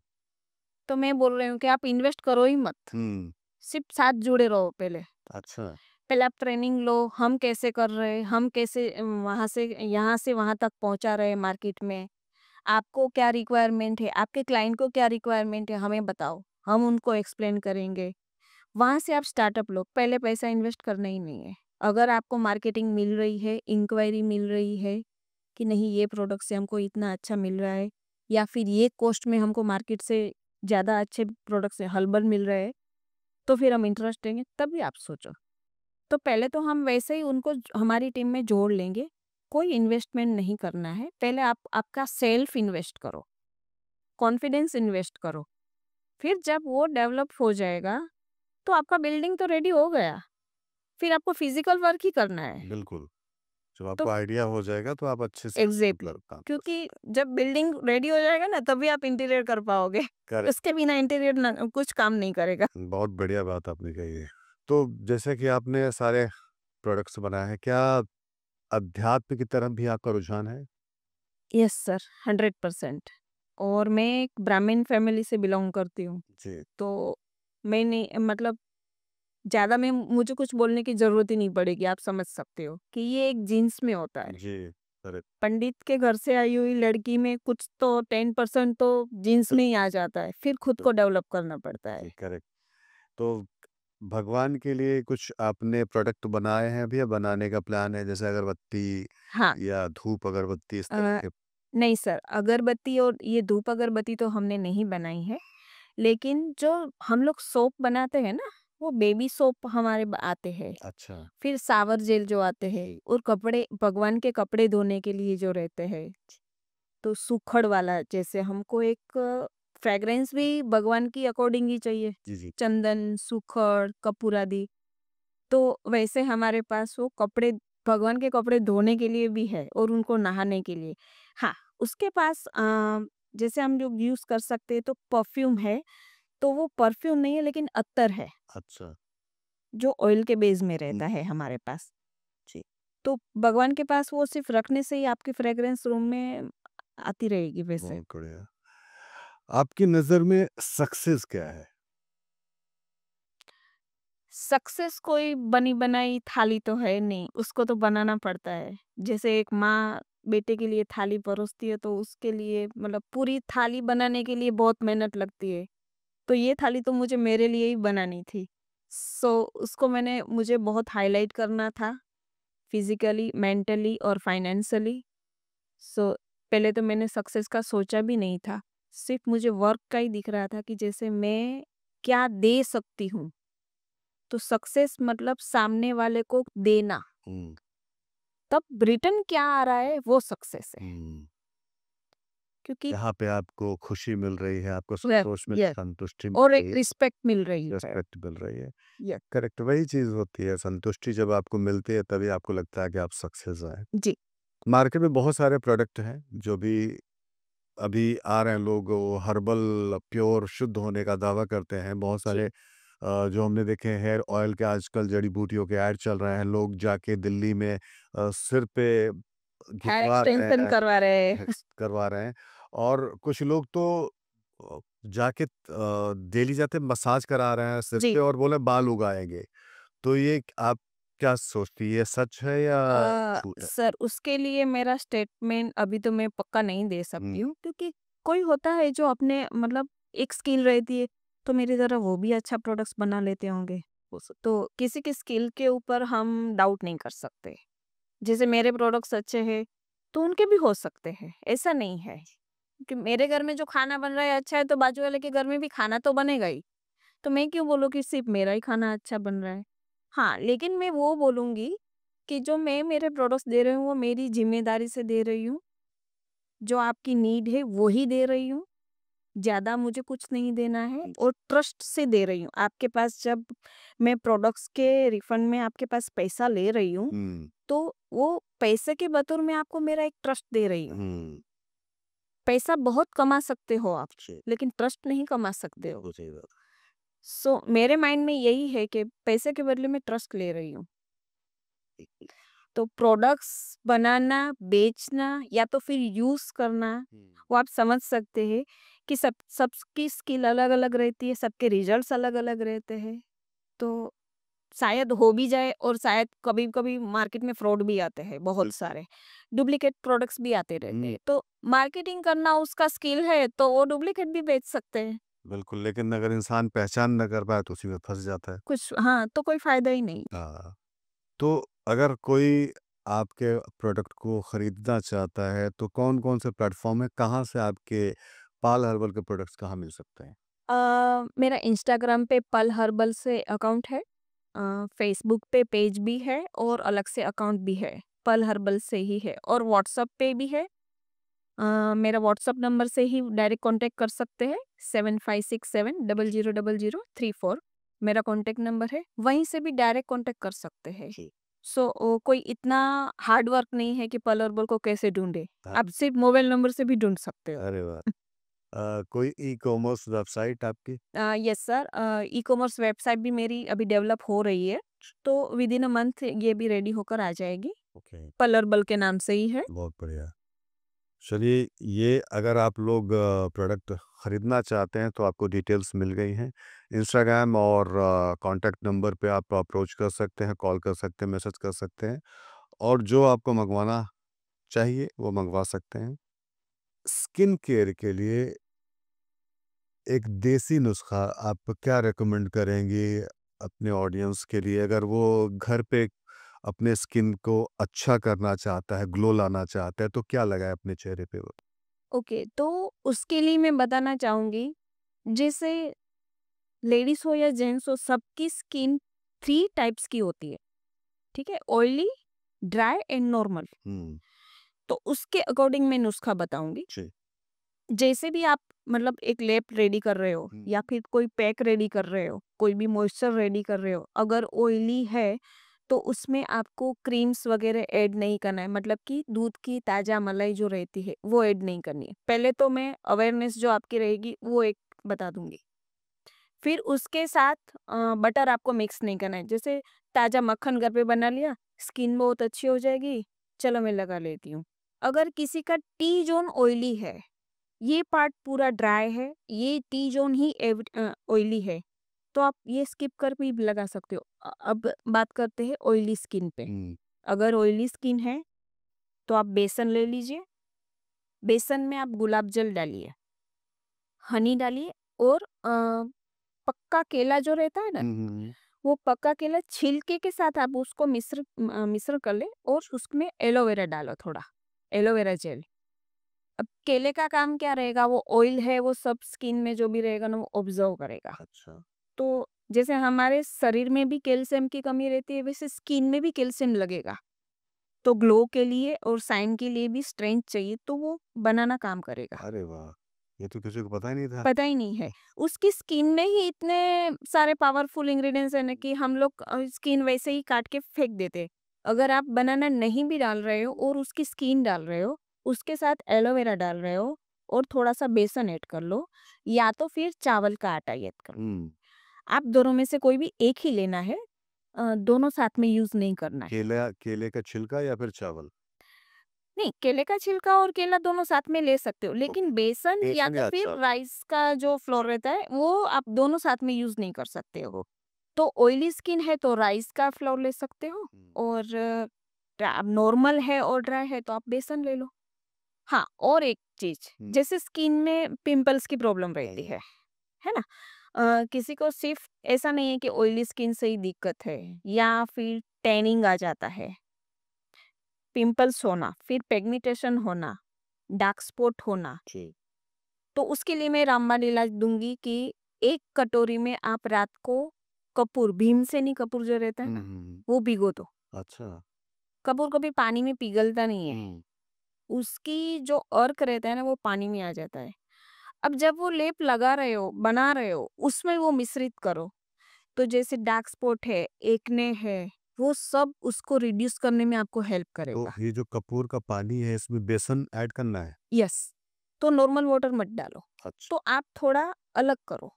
तो मैं बोल रही हूँ कि आप इन्वेस्ट करो ही मत,
हुँ,
सिर्फ़ साथ जुड़े रहो पहले।
अच्छा।
पहले आप ट्रेनिंग लो, हम कैसे कर रहे हैं, हम कैसे वहाँ से यहाँ तक पहुँचा रहे हैं मार्केट में। आपको क्या रिक्वायरमेंट है, आपके क्लाइंट को क्या रिक्वायरमेंट है, हमें बताओ, हम उनको एक्सप्लेन करेंगे। वहाँ से आप स्टार्टअप लो, पहले पैसा इन्वेस्ट करना ही नहीं है। अगर आपको मार्केटिंग मिल रही है, इंक्वायरी मिल रही है कि नहीं ये प्रोडक्ट से हमको इतना अच्छा मिल रहा है या फिर ये कॉस्ट में हमको मार्केट से ज़्यादा अच्छे प्रोडक्ट से हर्बल मिल रहे हैं, तो फिर हम इंटरेस्ट देंगे, तभी आप सोचो। तो पहले तो हम वैसे ही उनको हमारी टीम में जोड़ लेंगे, कोई इन्वेस्टमेंट नहीं करना है। पहले आप आपका सेल्फ इन्वेस्ट करो, कॉन्फिडेंस इन्वेस्ट करो। फिर जब वो डेवलप हो जाएगा, तो आपका बिल्डिंग तो रेडी हो गया, फिर आपको फिज़िकल वर्क ही करना है।
बिल्कुल, जब
तो
आपको आइडिया हो जाएगा तो आप अच्छे से उसके
एग्ज़ैक्टली,
ऊपर काम कर
क्योंकि
सकते
जब बिल्डिंग रेडी हो जाएगा ना, तभी आप इंटीरियर कर पाओगे।
करेक्ट,
उसके बिना इंटीरियर ना कुछ काम नहीं करेगा।
बहुत बढ़िया बात आपने कही है। तो जैसे कि आपने सारे प्रोडक्ट्स बनाए हैं, क्या अध्यात्म की तरफ भी आपका रुझान है?
Yes sir, 100%। और मैं एक ब्राह्मण फैमिली से बिलॉन्ग करती हूँ,
जी,
तो मैंने मतलब ज़्यादा मैं मुझे कुछ बोलने की ज़रूरत ही नहीं पड़ेगी, आप समझ सकते हो कि ये एक जीन्स में होता है।
जी, करेक्ट,
पंडित के घर से आई हुई लड़की में कुछ तो 10% तो जीन्स में ही आ जाता है, फिर खुद को डेवलप करना पड़ता है।
जी, करेक्ट। तो भगवान के लिए कुछ आपने प्रोडक्ट बनाए हैं अभी या बनाने का प्लान है? जैसे अगरबत्ती
हाँ।
या धूप अगरबत्ती इस तरह
अ,
के?
नहीं सर, अगरबत्ती और ये धूप अगरबत्ती तो हमने नहीं बनाई है, लेकिन जो हम लोग सोप बनाते हैं ना, वो बेबी सोप हमारे आते हैं।
अच्छा,
फिर शावर जेल जो आते हैं और कपड़े भगवान के कपड़े धोने के लिए जो रहते हैं, तो सूखड़ वाला, जैसे हमको एक फ्रेग्रेंस भी भगवान की अकॉर्डिंग ही चाहिए,
जी, जी।
चंदन, सूखड़, कपूर आदि। तो वैसे हमारे पास वो कपड़े भगवान के कपड़े धोने के लिए भी है और उनको नहाने के लिए। हाँ, उसके पास जैसे हम लोग यूज़ कर सकते हैं तो परफ्यूम है, तो वो परफ्यूम नहीं है लेकिन अत्तर है,
अच्छा,
जो ऑयल के बेस में
हुँ,
रहता है हमारे पास। जी। तो भगवान के पास वो सिर्फ़ रखने से ही आपकी फ्रेग्रेंस रूम में आती रहेगी वैसे।
बहुत बढ़िया। आपकी नज़र में सक्सेस क्या है?
सक्सेस कोई बनी-बनाई थाली तो है नहीं, उसको तो बनाना पड़ता है। जैसे एक माँ बेटे के लिए थाली परोसती है, तो उसके लिए मतलब पूरी थाली बनाने के लिए बहुत मेहनत लगती है। तो ये थाली तो मुझे मेरे लिए ही बनानी थी। सो उसको मुझे बहुत हाइलाइट करना था, फिज़िकली, मेंटली और फाइनेंशियली। सो पहले तो मैंने सक्सेस का सोचा भी नहीं था। सिर्फ़ मुझे वर्क का ही दिख रहा था कि जैसे मैं क्या दे सकती हूँ। तो सक्सेस मतलब सामने वाले को देना,
हुँ,
तब रिटर्न क्या आ रहा है वो सक्सेस है।
हुँ।
क्योंकि
जहाँ पे आपको खुशी मिल रही है, आपको
यस,
संतोष में
यस,
संतुष्टि मिल
और एक
रही है,
रिस्पेक्ट मिल रही है।
रिस्पेक्ट मिल रही है।
यस।
करेक्ट, वही चीज़ होती है, संतुष्टि जब आपको मिलती है तभी आपको लगता है कि आप सक्सेस हैं।
जी।
मार्केट में बहुत सारे प्रोडक्ट हैं, जो भी अभी आ रहे हैं, लोग वो हर्बल प्योर शुद्ध होने का दावा करते हैं। बहुत
जी।
सारे जो हमने देखे हैं हेयर ऑयल के आजकल जड़ी-बूटियों के ऐड चल रहे हैं। लोग जाके दिल्ली में सिर पे
हेयर
घिसवा रहे
एक्सटेंशन
हैं,
करवा रहे हैं।
हेक्स करवा रहे हैं और कुछ लोग तो जाके डेली जाते मसाज करा रहे हैं सिर
जी।
पे और बोले बाल उगाएँगे। तो ये आप क्या सोचती है, ये सच है या झूठ है?
सर उसके लिए मेरा स्टेटमेंट अभी तो मैं पक्का नहीं दे
हुँ,
सकती हूँ, क्योंकि कोई होता है जो अपने मतलब एक स्किल रहती है, तो मेरी तरह वो भी अच्छा प्रोडक्ट्स बना लेते होंगे।
हो सक
तो किसी की स्किल के ऊपर हम डाउट नहीं कर सकते। जैसे मेरे प्रोडक्ट्स अच्छे हैं, तो उनके भी हो सकते हैं, ऐसा नहीं है। कि मेरे घर में जो खाना बन रहा है अच्छा है, तो बाजू वाले के घर में भी खाना तो बनेगा ही। तो मैं क्यों बोलूँ कि सिर्फ़ मेरा ही खाना अच्छा बन रहा है? हाँ, लेकिन मैं वो बोलूँगी कि जो मैं मेरे प्रोडक्ट्स दे रही हूँ, वो मेरी ज़िम्मेदारी से दे रही हूँ। जो आपकी नीड है, वो ही दे रही हूँ। ज़्यादा मुझे कुछ नहीं देना है और ट्रस्ट से दे रही हूँ। आपके पास जब मैं प्रोडक्ट्स के रिफंड में आपके पास पैसा ले रही हूँ,
हुँ,
तो वो पैसे के बतौर मैं आपको मेरा एक ट्रस्ट दे रही हूँ।
हुँ।
पैसा बहुत कमा सकते हो आप,
जी,
लेकिन ट्रस्ट नहीं कमा सकते हो।
बिल्कुल सही बात।
सो मेरे माइंड में यही है कि पैसे के बदले में ट्रस्ट ले रही हूँ। तो प्रोडक्ट्स बनाना, बेचना या तो फिर यूज़ करना,
हुँ।
वो आप समझ सकते हैं कि सबकी स्किल अलग-अलग रहती है, सबके रिजल्ट्स अलग-अलग रहते हैं। तो शायद हो भी जाए और शायद कभी-कभी मार्केट में फ्रॉड भी आते हैं बहुत
बिल्कुल।
सारे। डुप्लीकेट प्रोडक्ट्स भी आते रहते
हुँ,
हैं। तो मार्केटिंग करना उसका स्किल है, तो वो डुप्लीकेट भी बेच सकते हैं।
बिल्कुल, लेकिन अगर इंसान पहचान ना कर पाए तो उसी में फँस जाता है।
कुछ हाँ, तो कोई फ़ायदा ही नहीं।
हाँ, तो अगर कोई आपके प्रोडक्ट को खरीदना चाहता है तो कौन-कौन से प्लेटफ़ॉर्म है? कहाँ से आपके पाल हर्बल के प्रोडक्ट्स कहाँ मिल सकते हैं?
मेरा इंस्टाग्राम पे पल हर्बल से अकाउंट है। फेसबुक पे पेज भी है और अलग से अकाउंट भी है, पल हर्बल से ही है और व्हाट्सएप पे भी है। मेरा व्हाट्सएप नंबर से ही डायरेक्ट कॉन्टैक्ट कर सकते हैं 7567000034 मेरा कॉन्टैक्ट नंबर है, वहीं से भी डायरेक्ट कॉन्टैक्ट कर सकते हैं।
जी।
सो कोई इतना हार्ड वर्क नहीं है कि पल हर्बल को कैसे ढूँढे,
हाँ,
आप सिर्फ मोबाइल नंबर से भी ढूँढ सकते हो।
अरे वाह! कोई ई-कॉमर्स वेबसाइट आपकी?
यस सर, ई-कॉमर्स वेबसाइट भी मेरी अभी डेवलप हो रही है, तो विद इन अ मंथ ये भी रेडी होकर आ जाएगी।
ओके,
पलर्बल के नाम से ही है।
बहुत बढ़िया। चलिए, ये अगर आप लोग प्रोडक्ट खरीदना चाहते हैं तो आपको डिटेल्स मिल गई हैं। इंस्टाग्राम और कॉन्टैक्ट नंबर पे आप अप्रोच कर सकते हैं, कॉल कर सकते हैं, मैसेज कर सकते हैं और जो आपको मँगवाना चाहिए वो मँगवा सकते हैं। स्किन केयर के लिए एक देसी नुस्ख़ा आप क्या रिकमेंड करेंगी अपने ऑडियंस के लिए अगर वो घर पे अपने स्किन को अच्छा करना चाहता है, ग्लो लाना चाहता है, तो क्या लगाए अपने चेहरे पे वो?
ओके, तो उसके लिए मैं बताना चाहूँगी, जैसे लेडीज़ हो या जेंट्स हो, सबकी स्किन 3 टाइप्स की होती है, ठीक है? Oily, dry and normal.
हुँ,
तो उसके अकॉर्डिंग मैं नुस्खा बताऊँगी।
जी।
जैसे भी आप मतलब एक लेप रेडी कर रहे हो
हुँ,
या फिर कोई पैक रेडी कर रहे हो, कोई भी मॉइस्चर रेडी कर रहे हो, अगर ऑयली है तो उसमें आपको क्रीम्स वगैरह ऐड नहीं करना है, मतलब कि दूध की ताज़ा मलाई जो रहती है वो ऐड नहीं करनी है। पहले तो मैं अवेयरनेस जो आपकी रहेगी वो एक बता दूंगी। फिर उसके साथ बटर आपको मिक्स नहीं करना है। जैसे ताज़ा मक्खन घर पे बना लिया, स्किन बहुत अच्छी हो जाएगी, चलो मैं लगा लेती हूँ। अगर किसी का टी जोन ऑयली है, ये पार्ट पूरा ड्राई है, ये टी जोन ही ऑयली है, तो आप ये स्किप कर भी लगा सकते हो। अब बात करते हैं ऑयली स्किन पे।
हुँ,
अगर ऑयली स्किन है, तो आप बेसन ले लीजिए, बेसन में आप गुलाब जल डालिए, हनी डालिए और पक्का केला जो रहता है ना,
हुँ, हुँ, हुँ।
वो पक्का केला छिलके के साथ आप उसको मिश्र कर ले और उसमें एलोवेरा डालो थोड़ा, एलोवेरा जेल। अब केले का काम क्या रहेगा, वो ऑयल है, वो सब स्किन में जो भी रहेगा ना वो ऑब्जर्व करेगा।
अच्छा।
तो जैसे हमारे शरीर में भी कैल्शियम की कमी रहती है, वैसे स्किन में भी कैल्शियम लगेगा। तो ग्लो के लिए और शाइन के लिए भी स्ट्रेंथ चाहिए, तो वो बनाना काम करेगा।
अरे वाह! ये तो किसी को पता ही नहीं था।
पता ही नहीं है। उसकी स्किन में ही इतने सारे पावरफुल इंग्रीडिएंट्स हैं ना कि हम लोग स्किन वैसे ही काट के फेंक देते हैं। अगर आप बनाना नहीं भी डाल रहे हो और उसकी स्किन डाल रहे हो, उसके साथ एलोवेरा डाल रहे हो और थोड़ा-सा बेसन ऐड कर लो या तो फिर चावल का आटा ऐड कर लो।
हुँ,
आप दोनों में से कोई भी एक ही लेना है, दोनों साथ में यूज़ नहीं करना है।
केले का छिलका या फिर चावल?
नहीं, केले का छिलका और केला दोनों साथ में ले सकते हो, लेकिन
ओके,
बेसन या
बेसन
तो
या
फिर
चावल?
राइस का जो फ्लोर रहता है, वो आप दोनों साथ में यूज़ नहीं कर सकते हो। तो ऑयली स्किन है तो राइस का फ्लोर ले सकते हो
हुँ,
और अब नॉर्मल है और ड्राई है तो आप बेसन ले लो। हाँ, और एक चीज़,
हुँ,
जैसे स्किन में पिंपल्स की प्रॉब्लम रहती
हुँ,
है ना? किसी को सिर्फ़ ऐसा नहीं है कि ऑयली स्किन से ही दिक्कत है या फिर टैनिंग आ जाता है, पिंपल्स होना, फिर पिगमेंटेशन होना, डार्क स्पॉट होना,
जी।
तो उसके लिए मैं रामबाण इलाज दूँगी कि 1 कटोरी में आप रात को कपूर, भीमसेनी कपूर जो रहता है ना, वो भिगो दो।
अच्छा।
कपूर कभी पानी में पिघलता नहीं है। उसकी जो अर्क रहता है ना, वो पानी में आ जाता है। अब जब वो लेप लगा रहे हो, बना रहे हो, उसमें वो मिश्रित करो। तो जैसे डार्क स्पॉट है, एक्ने है, वो सब उसको रिड्यूस करने में आपको हेल्प
तो
करेगा।
ये जो कपूर का पानी है इसमें बेसन ऐड करना है?
यस। तो नॉर्मल वाटर मत डालो।
अच्छा।
तो आप थोड़ा अलग करो।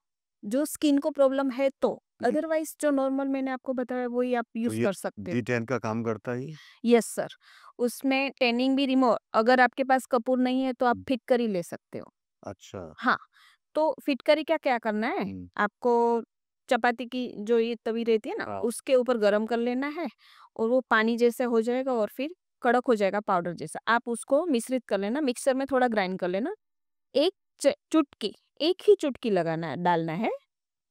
जो स्किन को प्रॉब्लम है तो,
हम्म।
अदरवाइज़ जो नॉर्मल मैंने आपको बताया वही आप
तो
यूज़
ये
कर सकते हो।
D10 का काम करता है ये?
Yes sir. उसमें टैनिंग भी रिमूव, अगर आपके पास कपूर नहीं है तो आप फिटकरी ले सकते हो।
अच्छा।
हाँ, तो फिटकरी का क्या करना है, आपको चपाती की जो ये तवी रहती है ना,
हाँ।
उसके ऊपर गरम कर लेना है और वो पानी जैसा हो जाएगा और फिर कड़क हो जाएगा पाउडर जैसा। आप उसको मिश्रित कर लेना, मिक्सर में थोड़ा ग्राइंड कर लेना। एक चुटकी, एक ही चुटकी लगाना है, डालना है,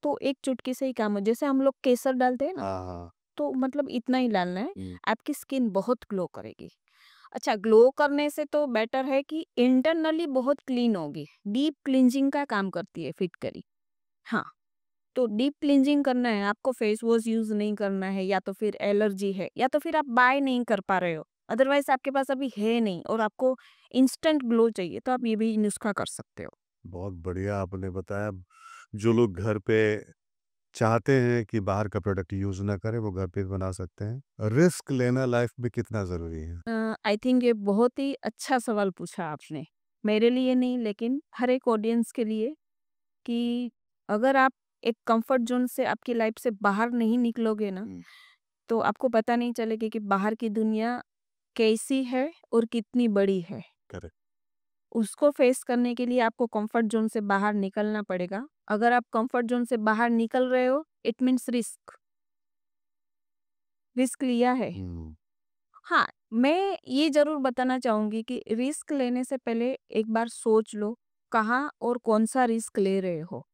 तो एक चुटकी से ही काम हो, जैसे हम लोग केसर डालते हैं ना,
हाँ, हाँ।
तो मतलब इतना ही डालना है। आपकी स्किन बहुत ग्लो करेगी। अच्छा, ग्लो करने से तो बेटर है कि इंटरनली बहुत क्लीन होगी। डीप क्लींजिंग का काम करती है फिटकरी। हाँ, तो डीप क्लींजिंग करना है, आपको फेस वॉश यूज़ नहीं करना है, या तो फिर एलर्जी है, या तो फिर आप बाय नहीं कर पा रहे हो। अदरवाइज़ आपके पास अभी है नहीं और आपको इंस्टेंट ग्लो चाहिए, तो आप ये भी नुस्खा कर सकते हो।
बहुत बढ़िया आपने बताया। जो लोग घर पे चाहते हैं कि बाहर का प्रोडक्ट यूज़ ना करें, वो घर पे भी बना सकते हैं। रिस्क लेना लाइफ में कितना ज़रूरी है?
आई थिंक ये बहुत ही अच्छा सवाल पूछा आपने। मेरे लिए नहीं, लेकिन हर एक ऑडियंस के लिए, कि अगर आप एक कंफर्ट ज़ोन से आपकी लाइफ से बाहर नहीं निकलोगे ना, तो आपको पता नहीं चलेगा कि बाहर की दुनिया कैसी है और कितनी बड़ी है।
करेक्ट।
उसको फेस करने के लिए आपको कंफर्ट ज़ोन से बाहर निकलना पड़ेगा। अगर आप कंफर्ट ज़ोन से बाहर निकल रहे हो, इट मीन्स रिस्क, रिस्क लिया है। हाँ, मैं ये ज़रूर बताना चाहूँगी कि रिस्क लेने से पहले एक बार सोच लो, कहाँ और कौन-सा रिस्क ले रहे हो।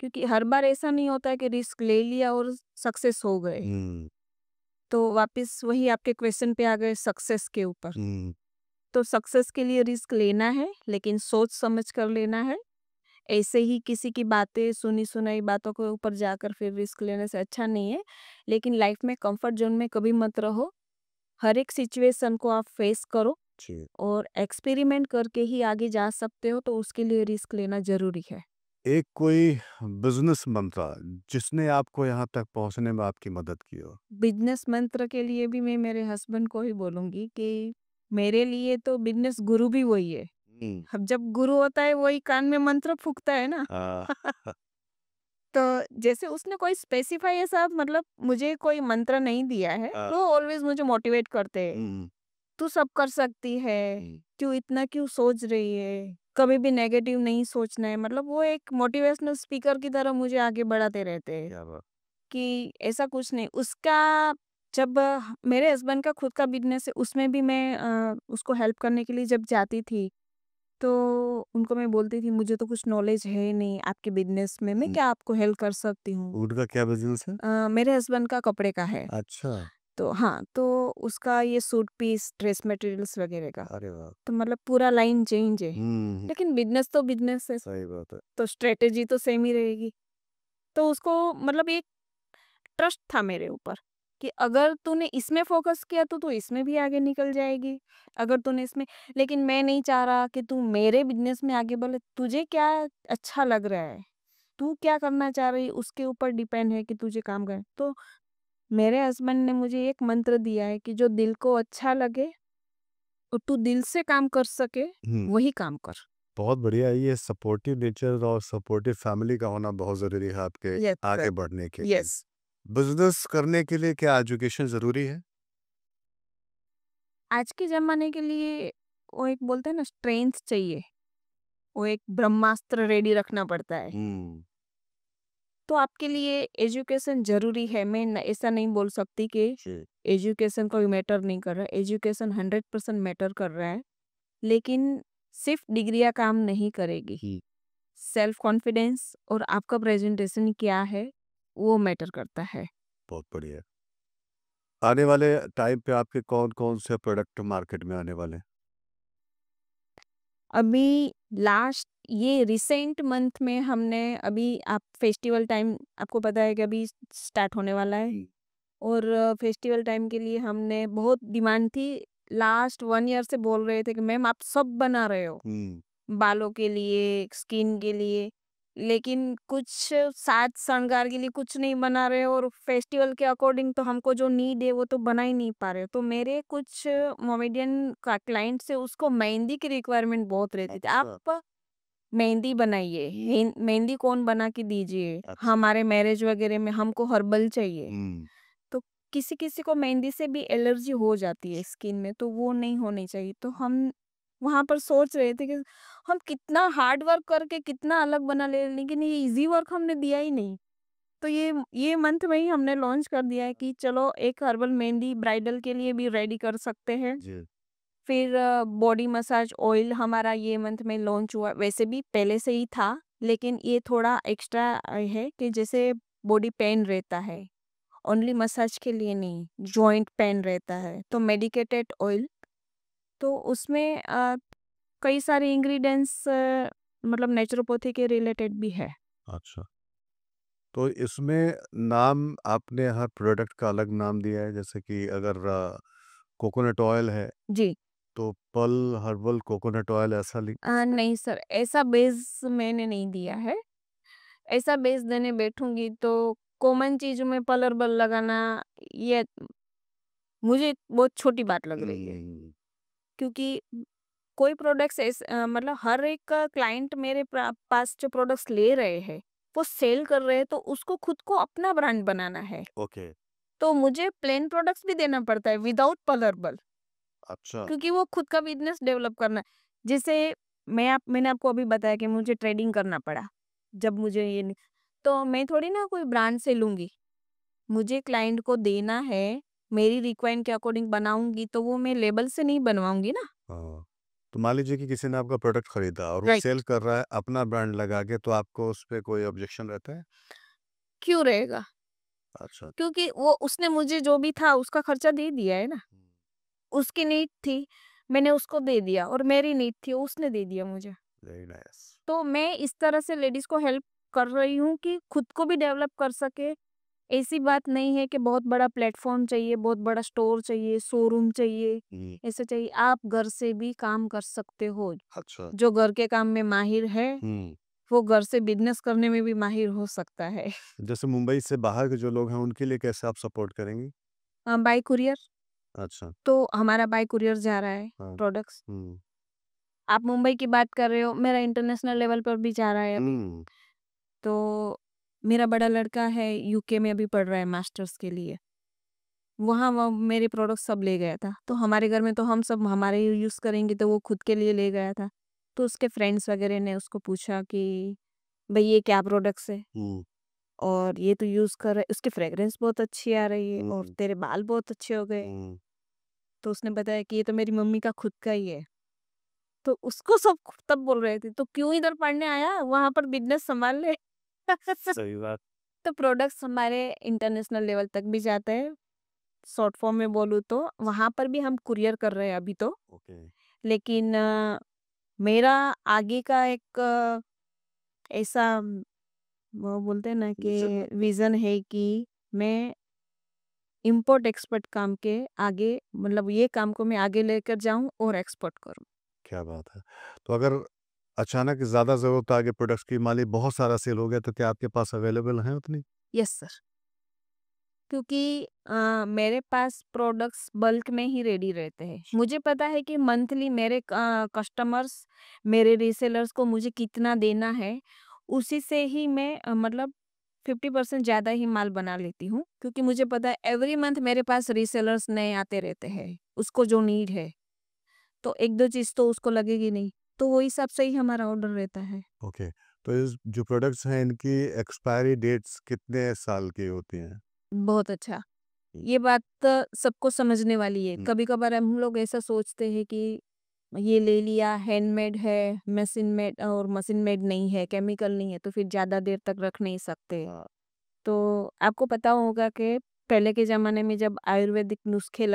क्योंकि हर बार ऐसा नहीं होता है कि रिस्क ले लिया और सक्सेस हो गए। तो वापस वही आपके क्वेश्चन पे आ गए, सक्सेस के ऊपर। तो सक्सेस के लिए रिस्क लेना है, लेकिन सोच समझ कर लेना है। ऐसे ही किसी की बातें, सुनी-सुनाई बातों के ऊपर जाकर फिर रिस्क लेने से अच्छा नहीं है। लेकिन लाइफ में कंफर्ट ज़ोन में कभी मत रहो। हर एक सिचुएशन को आप फेस करो
जी।
और एक्सपेरिमेंट करके ही आगे जा सकते हो, तो उसके लिए रिस्क लेना ज़रूरी है।
एक कोई बिज़नेस मंत्र जिसने आपको यहाँ तक पहुँचने में आपकी मदद की हो?
बिज़नेस मंत्र के लिए भी मैं मेरे हस्बैंड को ही बोलूँगी कि मेरे लिए तो बिज़नेस गुरु भी वही है। अब जब गुरु होता है वही कान में मंत्र फूँकता है ना।
हाँ।
तो जैसे उसने कोई स्पेसिफाई ऐसा, मतलब मुझे कोई मंत्र नहीं दिया है,
हाँ।
वो ऑलवेज़ मुझे मोटिवेट करते हैं। तू सब कर सकती है, तू इतना क्यों सोच रही है, कभी भी नेगेटिव नहीं सोचना है। मतलब वो एक मोटिवेशनल स्पीकर की तरह मुझे आगे बढ़ाते रहते हैं
क्या बात!
कि ऐसा कुछ नहीं। उसका जब मेरे हस्बैंड का खुद का बिज़नेस है, उसमें भी मैं उसको हेल्प करने के लिए जब जाती थी, तो उनको मैं बोलती थी, मुझे तो कुछ नॉलेज है नहीं आपके बिज़नेस में, मैं क्या आपको हेल्प कर सकती हूँ?
उनका क्या बिज़नेस है?
मेरे हस्बैंड का कपड़े का है।
अच्छा।
तो हाँ, तो उसका ये सूट पीस, ड्रेस मटेरियल्स वगैरह का।
अरे वाह!
तो मतलब पूरा लाइन चेंज है।
हुँ,
लेकिन बिज़नेस तो बिज़नेस है,
सही बात है।
तो स्ट्रैटेजी तो सेम ही रहेगी। तो उसको मतलब एक ट्रस्ट था मेरे ऊपर कि अगर तूने इसमें फ़ोकस किया तो तू इसमें भी आगे निकल जाएगी। अगर तूने इसमें, लेकिन मैं नहीं चाह रहा कि तू मेरे बिज़नेस में आगे बढ़े, तुझे क्या अच्छा लग रहा है? तू क्या करना चाह रही है, उसके ऊपर डिपेंड है कि तुझे काम करना है। तो मेरे हस्बैंड ने मुझे एक मंत्र दिया है कि जो दिल को अच्छा लगे और तू दिल से काम कर सके,
हुँ,
वही काम कर।
बहुत बढ़िया है। ये सपोर्टिव नेचर और सपोर्टिव फैमिली का होना बहुत ज़रूरी है आपके
यस
आगे
सर।
बढ़ने के लिए।
यस।
बिज़नेस करने के लिए क्या एजुकेशन ज़रूरी है?
आज के ज़माने के लिए वो एक बोलते हैं ना, स्ट्रेंथ चाहिए। वो एक ब्रह्मास्त्र रेडी रखना पड़ता है।
हुँ,
तो आपके लिए एजुकेशन ज़रूरी है। मैं ऐसा नहीं बोल सकती कि
जी।
एजुकेशन कोई मैटर नहीं कर रहा है। एजुकेशन 100% मैटर कर रहा है। लेकिन सिर्फ डिग्रियां काम नहीं करेगी। सेल्फ कॉन्फिडेंस और आपका प्रेजेंटेशन क्या है, वो मैटर करता है।
बहुत बढ़िया। आने वाले टाइम पे आपके कौन-कौन से प्रोडक्ट मार्केट में आने वाले हैं?
अभी लास्ट ये रिसेंट मंथ में हमने अभी आप फेस्टिवल टाइम आपको पता है कि अभी स्टार्ट होने वाला है और फेस्टिवल टाइम के लिए हमने बहुत डिमांड थी। लास्ट 1 ईयर से बोल रहे थे कि मैम आप सब बना रहे हो,
हुँ,
बालों के लिए, स्किन के लिए, लेकिन कुछ साज श्रृंगार के लिए कुछ नहीं बना रहे हो और फेस्टिवल के अकॉर्डिंग तो हमको जो नीड है वो तो बना ही नहीं पा रहे हो। तो मेरे कुछ मोमेडियन का क्लाइंट से उसको मेहंदी की रिक्वायरमेंट बहुत रहती थी।
अच्छा,
आप मेहंदी बनाइए, मेहंदी कौन बना के दीजिए,
अच्छा।
हमारे मैरिज वगैरह में हमको हर्बल चाहिए।
हुँ,
तो किसी-किसी को मेहंदी से भी एलर्जी हो जाती है स्किन में, तो वो नहीं होनी चाहिए। तो हम वहाँ पर सोच रहे थे कि हम कितना हार्ड वर्क करके कितना अलग बना ले, लेकिन ये ईज़ी वर्क हमने दिया ही नहीं। तो ये मंथ में ही हमने लॉन्च कर दिया है कि चलो एक हर्बल मेहंदी ब्राइडल के लिए भी रेडी कर सकते हैं।
जी,
फिर बॉडी मसाज ऑयल हमारा ये मंथ में लॉन्च हुआ। वैसे भी पहले से ही था, लेकिन ये थोड़ा एक्स्ट्रा है कि जैसे बॉडी पेन रहता है, ओनली मसाज के लिए नहीं, जॉइंट पेन रहता है, तो मेडिकेटेड ऑयल, तो उसमें कई सारे इंग्रीडिएंट्स मतलब नेचुरोपैथी के रिलेटेड भी है।
अच्छा। तो इसमें नाम आपने हर प्रोडक्ट का अलग नाम दिया है, जैसे कि अगर कोकोनट ऑयल है,
जी।
तो पल हर्बल कोकोनट ऑयल ऐसा
नहीं सर, ऐसा बेस मैंने नहीं दिया है। ऐसा बेस देने बैठूँगी तो कॉमन चीज़ों में पलर-बर लगाना, ये मुझे बहुत छोटी बात लग रही है।
हुँ,
क्योंकि कोई प्रोडक्ट्स मतलब हर एक का क्लाइंट मेरे पास जो प्रोडक्ट्स ले रहे हैं, वो सेल कर रहे हैं, तो उसको खुद को अपना ब्रांड बनाना है।
ओके,
तो मुझे प्लेन प्रोडक्ट्स भी देना पड़ता है विदाउट कलरबल,
अच्छा।
क्योंकि वो खुद का बिजनेस डेवलप करना है। जैसे मैंने आपको अभी बताया कि मुझे ट्रेडिंग करना पड़ा, जब मुझे ये नहीं, तो मैं थोड़ी ना कोई ब्रांड से लूँगी। मुझे क्लाइंट को देना है, मेरी रिक्वायरमेंट के अकॉर्डिंग बनाऊँगी, तो वो मैं लेबल से नहीं बनवाऊँगी ना।
हाँ, तो मान लीजिए कि किसी ने आपका प्रोडक्ट खरीदा और वो सेल
राइट।
कर रहा है अपना ब्रांड लगा के, तो आपको उस पे कोई ऑब्जेक्शन रहता है?
क्यों रहेगा?
अच्छा।
क्योंकि वो उसने मुझे जो भी था उसका खर्चा दे दिया है ना। उसकी नीड थी, मैंने उसको दे दिया और मेरी नीड थी, उसने दे दिया मुझे।
Very nice.
तो मैं इस तरह से लेडीज़ को हेल्प कर रही हूँ कि खुद को भी डेवलप कर सके। ऐसी बात नहीं है कि बहुत बड़ा प्लेटफ़ॉर्म चाहिए, बहुत बड़ा स्टोर चाहिए, शोरूम चाहिए,
हुँ,
ऐसा चाहिए। आप घर से भी काम कर सकते हो।
अच्छा।
जो घर के काम में माहिर है,
हुँ,
वो घर से बिज़नेस करने में भी माहिर हो सकता है।
जैसे मुंबई से बाहर के जो लोग हैं, उनके लिए कैसे आप सपोर्ट करेंगी?
बाय कुरियर,
अच्छा,
तो हमारा बाय कुरियर जा रहा है
हाँ।
प्रोडक्ट्स।
हुँ,
आप मुंबई की बात कर रहे हो, मेरा इंटरनेशनल लेवल पर भी जा रहा है अभी।
हुँ,
तो मेरा बड़ा लड़का है, यूके में अभी पढ़ रहा है मास्टर्स के लिए। वहाँ वो मेरे प्रोडक्ट सब ले गया था। तो हमारे घर में तो हम सब हमारे ही यूज़ करेंगे, तो वो खुद के लिए ले गया था। तो उसके फ्रेंड्स वगैरह ने उसको पूछा कि भई ये क्या प्रोडक्ट्स है?
हुँ,
और ये तो यूज़ कर रहा है, उसकी फ्रेग्रेंस बहुत अच्छी आ रही है और
हुँ,
तेरे बाल बहुत अच्छे हो गए।
हुँ,
तो उसने बताया कि ये तो मेरी मम्मी का खुद का ही है। तो उसको सब तब बोल रहे थे, "तो क्यों इधर पढ़ने आया? वहाँ पर बिज़नेस सँभाल ले।"
सही बात।
तो प्रोडक्ट्स हमारे इंटरनेशनल लेवल तक भी जाते हैं। शॉर्ट फॉर्म में बोलूँ तो वहाँ पर भी हम कुरियर कर रहे हैं अभी तो।
ओके,
लेकिन मेरा आगे का एक ऐसा वो बोलते हैं ना
विज़न
कि
है।
विज़न है कि मैं इम्पोर्ट एक्सपोर्ट काम के आगे, मतलब ये काम को मैं आगे लेकर जाऊँ और एक्सपोर्ट करूँ।
क्या बात है! तो अगर अचानक ज़्यादा ज़रूरत आ गई प्रोडक्ट्स की, मान ली बहुत सारा सेल हो गया, तो क्या आपके पास अवेलेबल हैं उतनी?
Yes sir. क्योंकि मेरे पास प्रोडक्ट्स बल्क में ही रेडी रहते हैं। मुझे पता है कि मंथली मेरे कस्टमर्स, मेरे रीसेलर्स को मुझे कितना देना है, उसी से ही मैं मतलब 50% ज़्यादा ही माल बना लेती हूँ। क्योंकि मुझे पता है एवरी मंथ मेरे पास रीसेलर्स नए आते रहते हैं, उसको जो नीड है। तो 1-2 चीज़ तो उसको लगेगी नहीं, तो वो हिसाब से ही हमारा ऑर्डर रहता है।
ओके, तो इस जो प्रोडक्ट्स हैं, इनकी एक्सपायरी डेट्स कितने साल की होती हैं?
बहुत अच्छा। ये बात तो सबको समझने वाली है।
हुँ,
कभी-कभार हम लोग ऐसा सोचते हैं कि ये ले लिया, हैंडमेड है, मशीन मेड और मशीन मेड नहीं है, केमिकल नहीं है, तो फिर ज़्यादा देर तक रख नहीं सकते।
हाँ,
तो आपको पता होगा कि पहले के ज़माने में जब आयुर्वेदिक नुस्खे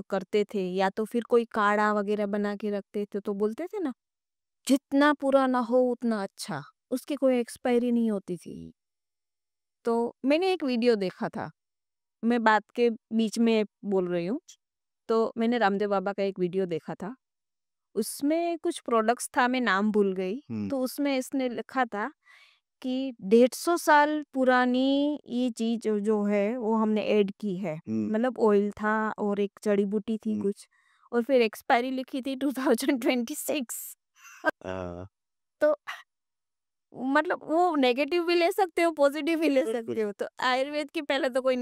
करते थे या तो फिर कोई काढ़ा वगैरह बना के रखते थे, तो बोलते थे ना जितना पुराना हो उतना अच्छा, उसकी कोई एक्सपायरी नहीं होती थी। तो मैंने एक वीडियो देखा था, मैं बात के बीच में बोल रही हूँ। तो मैंने रामदेव बाबा का एक वीडियो देखा था, उसमें कुछ प्रोडक्ट्स था, मैं नाम भूल गई। तो उसमें इसने लिखा था कि 150 साल पुरानी ये चीज जो जो है वो हमने ऐड की है। मतलब ऑयल था और एक जड़ी बूटी थी कुछ, और फिर एक्सपायरी लिखी थी 2026।
हाँ,
तो मतलब वो नेगेटिव भी ले सकते हो, पॉजिटिव भी ले सकते हो। तो आयुर्वेद की पहले तो कोई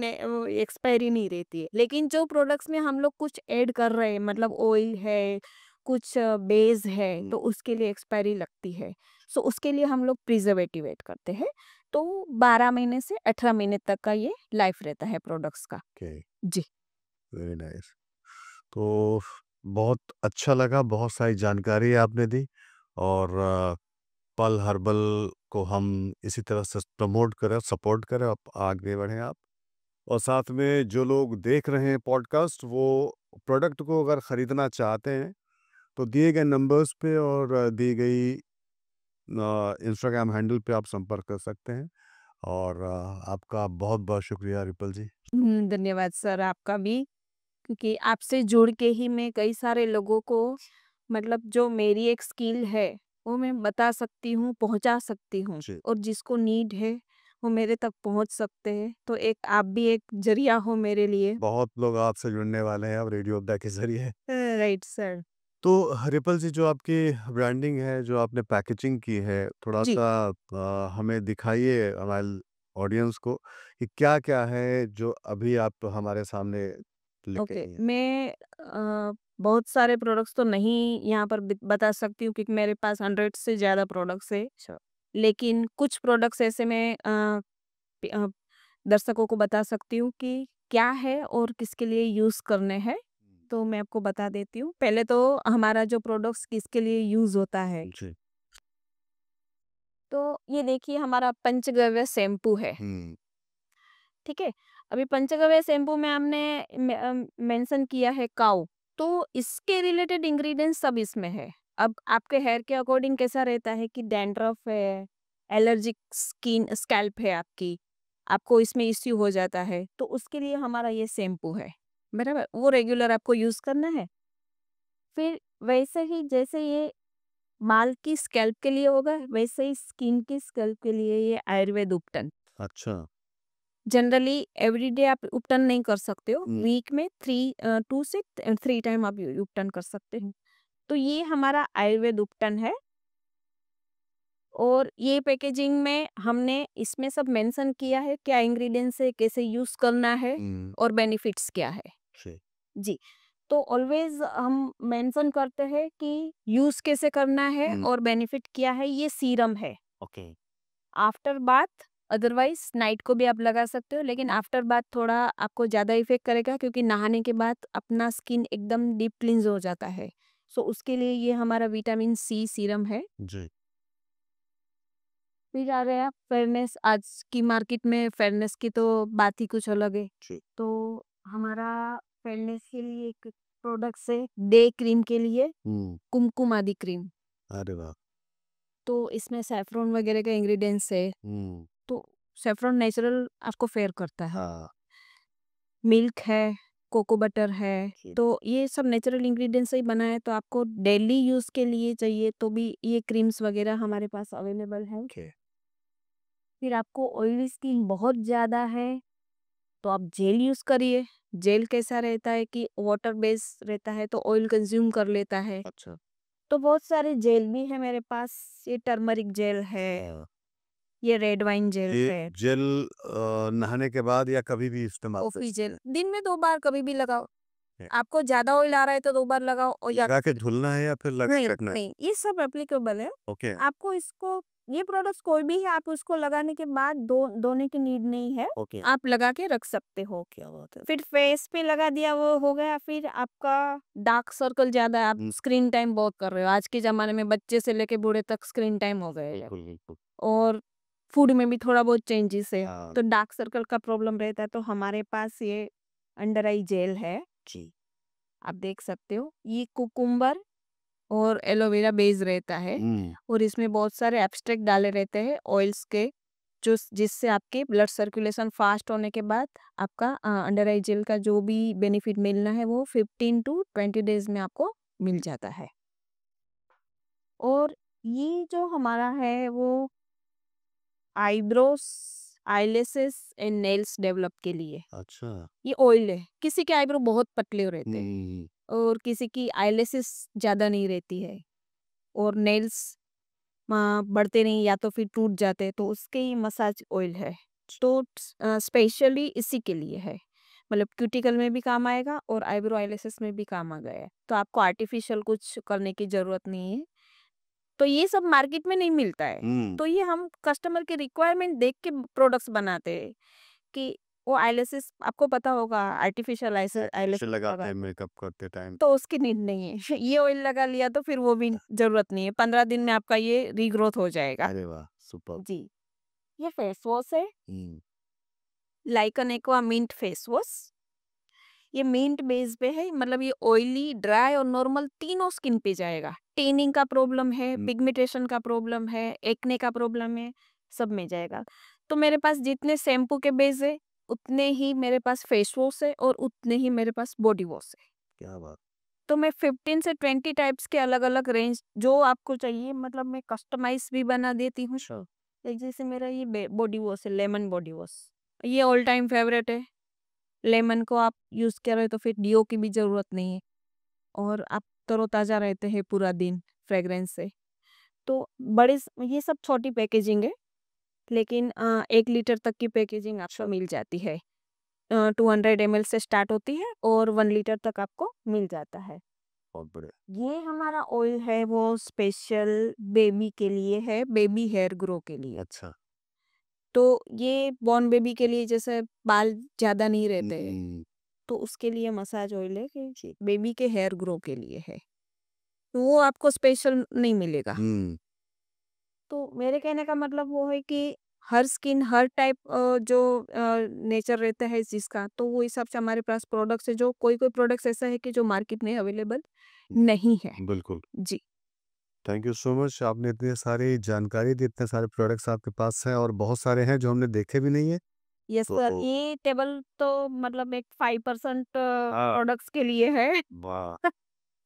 एक्सपायरी नहीं रहती है, लेकिन जो प्रोडक्ट्स में हम लोग कुछ ऐड कर रहे हैं, मतलब ऑयल है, कुछ बेस है, तो उसके लिए एक्सपायरी लगती है। सो उसके लिए हम लोग प्रिजर्वेटिव ऐड करते हैं। तो 12 महीने से 18 महीने तक का ये लाइफ रहता है प्रोडक्ट्स का।
ओके,
जी।
Very nice. तो बहुत अच्छा लगा, बहुत सारी जानकारी आपने दी और पल हर्बल को हम इसी तरह से प्रमोट करें, सपोर्ट करें, आप आगे बढ़ें आप। और साथ में जो लोग देख रहे हैं पॉडकास्ट, वो प्रोडक्ट को अगर ख़रीदना चाहते हैं तो दिए गए नंबर्स पे और दी गई इंस्टाग्राम हैंडल पे आप संपर्क कर सकते हैं। और आपका बहुत बहुत शुक्रिया रिपल जी।
धन्यवाद सर आपका भी, क्योंकि आपसे जुड़ के ही मैं कई सारे लोगों को, मतलब जो मेरी एक स्किल है वो मैं बता सकती हूँ, पहुँचा सकती हूँ,
जी,
और जिसको नीड है वो मेरे तक पहुँच सकते हैं। तो एक आप भी एक जरिया हो मेरे लिए।
बहुत लोग आपसे जुड़ने वाले हैं अब रेडियो अड्डा के ज़रिए।
Right sir.
तो रिपल जी, जो आपकी ब्रांडिंग है, जो आपने पैकेजिंग की है,
जी।
थोड़ा-सा हमें दिखाइए, हमारे ऑडियंस को, कि क्या-क्या है जो अभी आप हमारे सामने लेके
ओके,
आई हैं?
मैं बहुत सारे प्रोडक्ट्स तो नहीं यहाँ पर बता सकती हूँ, क्योंकि मेरे पास 100 से ज़्यादा प्रोडक्ट्स है।
अच्छा।
लेकिन कुछ प्रोडक्ट्स ऐसे मैं अ, दर्शकों को बता सकती हूँ कि क्या है और किसके लिए यूज़ करने हैं। तो मैं आपको बता देती हूँ। पहले तो हमारा जो प्रोडक्ट्स किसके लिए यूज़ होता है,
जी।
तो ये देखिए हमारा पंचगव्य शैम्पू है,
हुँ,
ठीक है? अभी पंचगव्य शैम्पू में हमने मेंशन किया है काऊ, तो इसके रिलेटेड इंग्रीडिएंट्स सब इसमें है। अब आपके हेयर के अकॉर्डिंग कैसा रहता है कि डैंड्रफ है, एलर्जिक स्कैल्प है आपकी, आपको इसमें इश्यू हो जाता है, तो उसके लिए हमारा ये शैम्पू है, बराबर? वो रेगुलर आपको यूज़ करना है। फिर वैसे ही जैसे ये बाल की स्कैल्प के लिए होगा, वैसे ही स्किन की स्कैल्प के लिए ये आयुर्वेद उपटन।
अच्छा।
जनरली एवरीडे आप उपटन नहीं कर सकते हो,
हुँ,
वीक में 2 से 3 टाइम आप उपटन कर सकते हो। तो ये हमारा आयुर्वेद उपटन है, और ये पैकेजिंग में हमने इसमें सब मेंशन किया है, क्या इंग्रेडिएंट्स है, कैसे यूज़ करना है
हुँ,
और बेनिफिट्स क्या है।
जी।
जी, तो ऑलवेज़ हम मेंशन करते हैं कि यूज़ कैसे करना है
हुँ,
और बेनिफिट क्या है। ये सीरम है।
Okay.
After bath, otherwise night को भी आप लगा सकते हो, लेकिन आफ्टर बाथ थोड़ा आपको ज़्यादा इफेक्ट करेगा, क्योंकि नहाने के बाद अपना स्किन एकदम डीप क्लींस हो जाता है। सो उसके लिए ये हमारा विटामिन सी सीरम है।
जी,
फिर आ रहे हैं आप फेयरनेस। आज की मार्केट में फेयरनेस की तो बात ही कुछ अलग है।
जी।
तो हमारा फेयरनेस के लिए एक प्रोडक्ट्स है, डे क्रीम के लिए
हुँ,
कुमकुम आदि क्रीम।
अरे वाह!
तो इसमें सैफरॉन वगैरह का इंग्रेडिएंट्स है।
हुँ,
तो सैफरॉन नेचुरल आपको फेयर करता है।
हाँ,
मिल्क है, कोको बटर है,
जी,
तो ये सब नेचुरल इंग्रेडिएंट से ही बना है। तो आपको डेली यूज़ के लिए चाहिए तो भी ये क्रीम्स वगैरह हमारे पास अवेलेबल है।
ओके।
फिर आपको ऑयली स्किन बहुत ज़्यादा है तो आप जेल यूज़ करिए। जेल कैसा रहता है कि वाटर बेस रहता है, तो ऑयल कंज्यूम कर लेता है।
अच्छा।
तो बहुत सारे जेल भी है मेरे पास। ये टर्मरिक जेल है,
हाँ।
ये रेड वाइन जेल
ये
है,
जेल नहाने के बाद या कभी भी इस्तेमाल कर
कॉफ़ी जेल दिन में 2 बार कभी भी लगाओ।
सकते हैं?
आपको ज़्यादा ऑयल आ रहा है तो 2 बार लगाओ, और या
लगा के धुलना है या फिर लगा
नहीं,
के रखना है?
नहीं, ये सब एप्लीकेबल है।
ओके,
आपको इसको, ये प्रोडक्ट्स कोई भी है, आप उसको लगाने के बाद धोने की नीड नहीं है।
ओके।
आप लगा के रख सकते हो।
क्या बात है!
फिर फेस पे लगा दिया वो हो गया। फिर आपका डार्क सर्कल ज़्यादा है, आप
हुँ,
स्क्रीन टाइम बहुत कर रहे हो। आज के ज़माने में बच्चे से लेके बूढ़े तक स्क्रीन टाइम हो गए हैं।
बिल्कुल, बिल्कुल।
और फूड में भी थोड़ा बहुत चेंजेस है,
हाँ,
तो डार्क सर्कल का प्रॉब्लम रहता है, तो हमारे पास ये अंडर आई जेल है।
जी।
आप देख सकते हो, ये कुकुम्बर और एलोवेरा बेस रहता है
हम्म।
और इसमें बहुत सारे एक्सट्रैक्ट डाले रहते हैं ऑयल्स के, जो जिससे आपके ब्लड सर्कुलेशन फास्ट होने के बाद आपका अंडर आई जेल का जो भी बेनिफिट मिलना है वो 15 to 20 डेज में आपको मिल जाता है। और ये जो हमारा है वो eyebrows, eyelashes and nails develop के लिए
अच्छा।
ये ऑयल है। किसी के आईब्रो बहुत पतले रहते हैं
हम्म।
और किसी की आईलेसेस ज़्यादा नहीं रहती है और नेल्स बढ़ते नहीं या तो फिर टूट जाते हैं, तो उसके ही मसाज ऑयल है। तो स्पेशली इसी के लिए है, मतलब क्यूटिकल में भी काम आएगा और आईब्रो आईलेसेस में भी काम आ गया है, तो आपको आर्टिफिशियल कुछ करने की ज़रूरत नहीं है। तो ये सब मार्केट में नहीं मिलता है,
हम्म।
तो ये हम कस्टमर की रिक्वायरमेंट देख के प्रोडक्ट्स बनाते हैं कि वो आईलेसेस आपको पता होगा आर्टिफिशियल
फिर
आईलेसेस
लगाते हैं
लगाते हैं,
मेकअप करते टाइम।
तो उसकी नीड नहीं है। ये ऑयल लगा लिया तो फिर वो भी ज़रूरत नहीं है, 15 दिन में आपका ये रीग्रोथ हो जाएगा।
अरे वाह, सुपर।
जी, ये फेस वॉश है,
हम्म।
लाइकन एक्वा मिंट फेस वॉश। ये मिंट बेस पे है, मतलब ये ऑयली, ड्राई और नॉर्मल तीनों स्किन पे जाएगा। टेनिंग का प्रॉब्लम है, पिगमेंटेशन का प्रॉब्लम है, एक्ने का प्रॉब्लम है, सब में जाएगा। तो मेरे पास जितने शैम्पू के बेस है उतने ही मेरे पास फेस वॉश है और उतने ही मेरे पास बॉडी वॉश है।
क्या बात।
तो मैं 15 से 20 टाइप्स के अलग-अलग रेंज जो आपको चाहिए, मतलब मैं कस्टमाइज़ भी बना देती हूँ।
अच्छा।
एक जैसे मेरा ये बॉडी वॉश है, लेमन बॉडी वॉश। ये ऑल टाइम फेवरेट है। लेमन को आप यूज़ करें तो फिर डीओ की भी ज़रूरत नहीं है और आप तरोताज़ा रहते हैं पूरा दिन फ्रेग्रेंस से। तो ये सब छोटी पैकेजिंग है, लेकिन 1 लीटर तक की पैकेजिंग आपको मिल जाती है। 200 ml से स्टार्ट होती है और 1 लीटर तक आपको मिल जाता है।
बहुत बढ़िया।
ये हमारा ऑयल है वो स्पेशल बेबी के लिए है, बेबी हेयर ग्रो के लिए।
अच्छा।
तो ये बॉर्न बेबी के लिए, जैसे बाल ज़्यादा नहीं रहते हैं,
हम्म।
तो उसके लिए मसाज ऑयल है कि बेबी के हेयर ग्रो के लिए है। तो वो आपको स्पेशल नहीं मिलेगा।
हम्म।
तो मेरे कहने का मतलब वो है कि हर स्किन, हर टाइप जो नेचर रहता है जिसका, तो वो हिसाब से हमारे पास प्रोडक्ट्स है, जो कोई-कोई प्रोडक्ट्स ऐसा है कि जो मार्केट में अवेलेबल नहीं है।
बिल्कुल।
जी।
थैंक यू सो मच, आपने इतनी सारी जानकारी दी, इतने सारे प्रोडक्ट्स आपके पास हैं और बहुत सारे हैं जो हमने देखे भी नहीं है।
यस
तो
सर, ये टेबल तो मतलब एक 5%
हाँ।
प्रोडक्ट्स के लिए है।
वाह।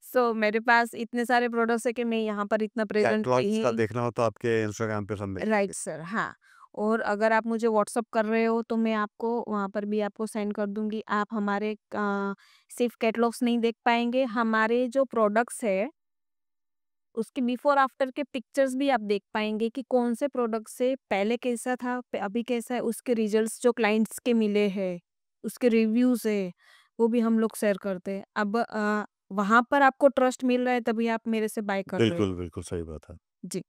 सो मेरे पास इतने सारे प्रोडक्ट्स है कि मैं यहाँ पर इतना प्रेज़ेंट
कैटलॉग्स का
नहीं।
देखना हो तो आपके इंस्टाग्राम पे सब
राइट
मिलेंगे।
सर, हाँ। और अगर आप मुझे व्हाट्सएप कर रहे हो तो मैं आपको वहाँ पर भी आपको सेंड कर दूँगी। आप हमारे सिर्फ़ कैटलॉग्स नहीं देख पाएँगे, हमारे जो प्रोडक्ट्स है उसके बिफोर आफ्टर के पिक्चर्स भी आप देख पाएँगे कि कौन से प्रोडक्ट से पहले कैसा था, अभी कैसा है, उसके रिजल्ट्स जो क्लाइंट्स के मिले हैं, उसके रिव्यूज़ है, वो भी हम लोग शेयर करते हैं। अब वहाँ पर आपको ट्रस्ट मिल रहा है तभी आप मेरे से बाय कर रहे हो।
बिल्कुल, बिल्कुल सही बात है।
जी।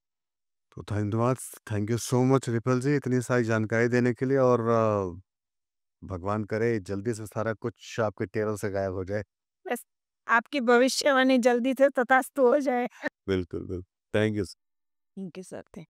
तो धन्यवाद, thank you so much Ripal ji इतनी सारी जानकारी देने के लिए और भगवान करे जल्दी से सारा कुछ आपके टेबल से गायब हो जाए।
बस आपकी भविष्यवाणी जल्दी से तथास्तु हो जाए।
बिल्कुल, बिल्कुल। Thank you.
Thank you sir.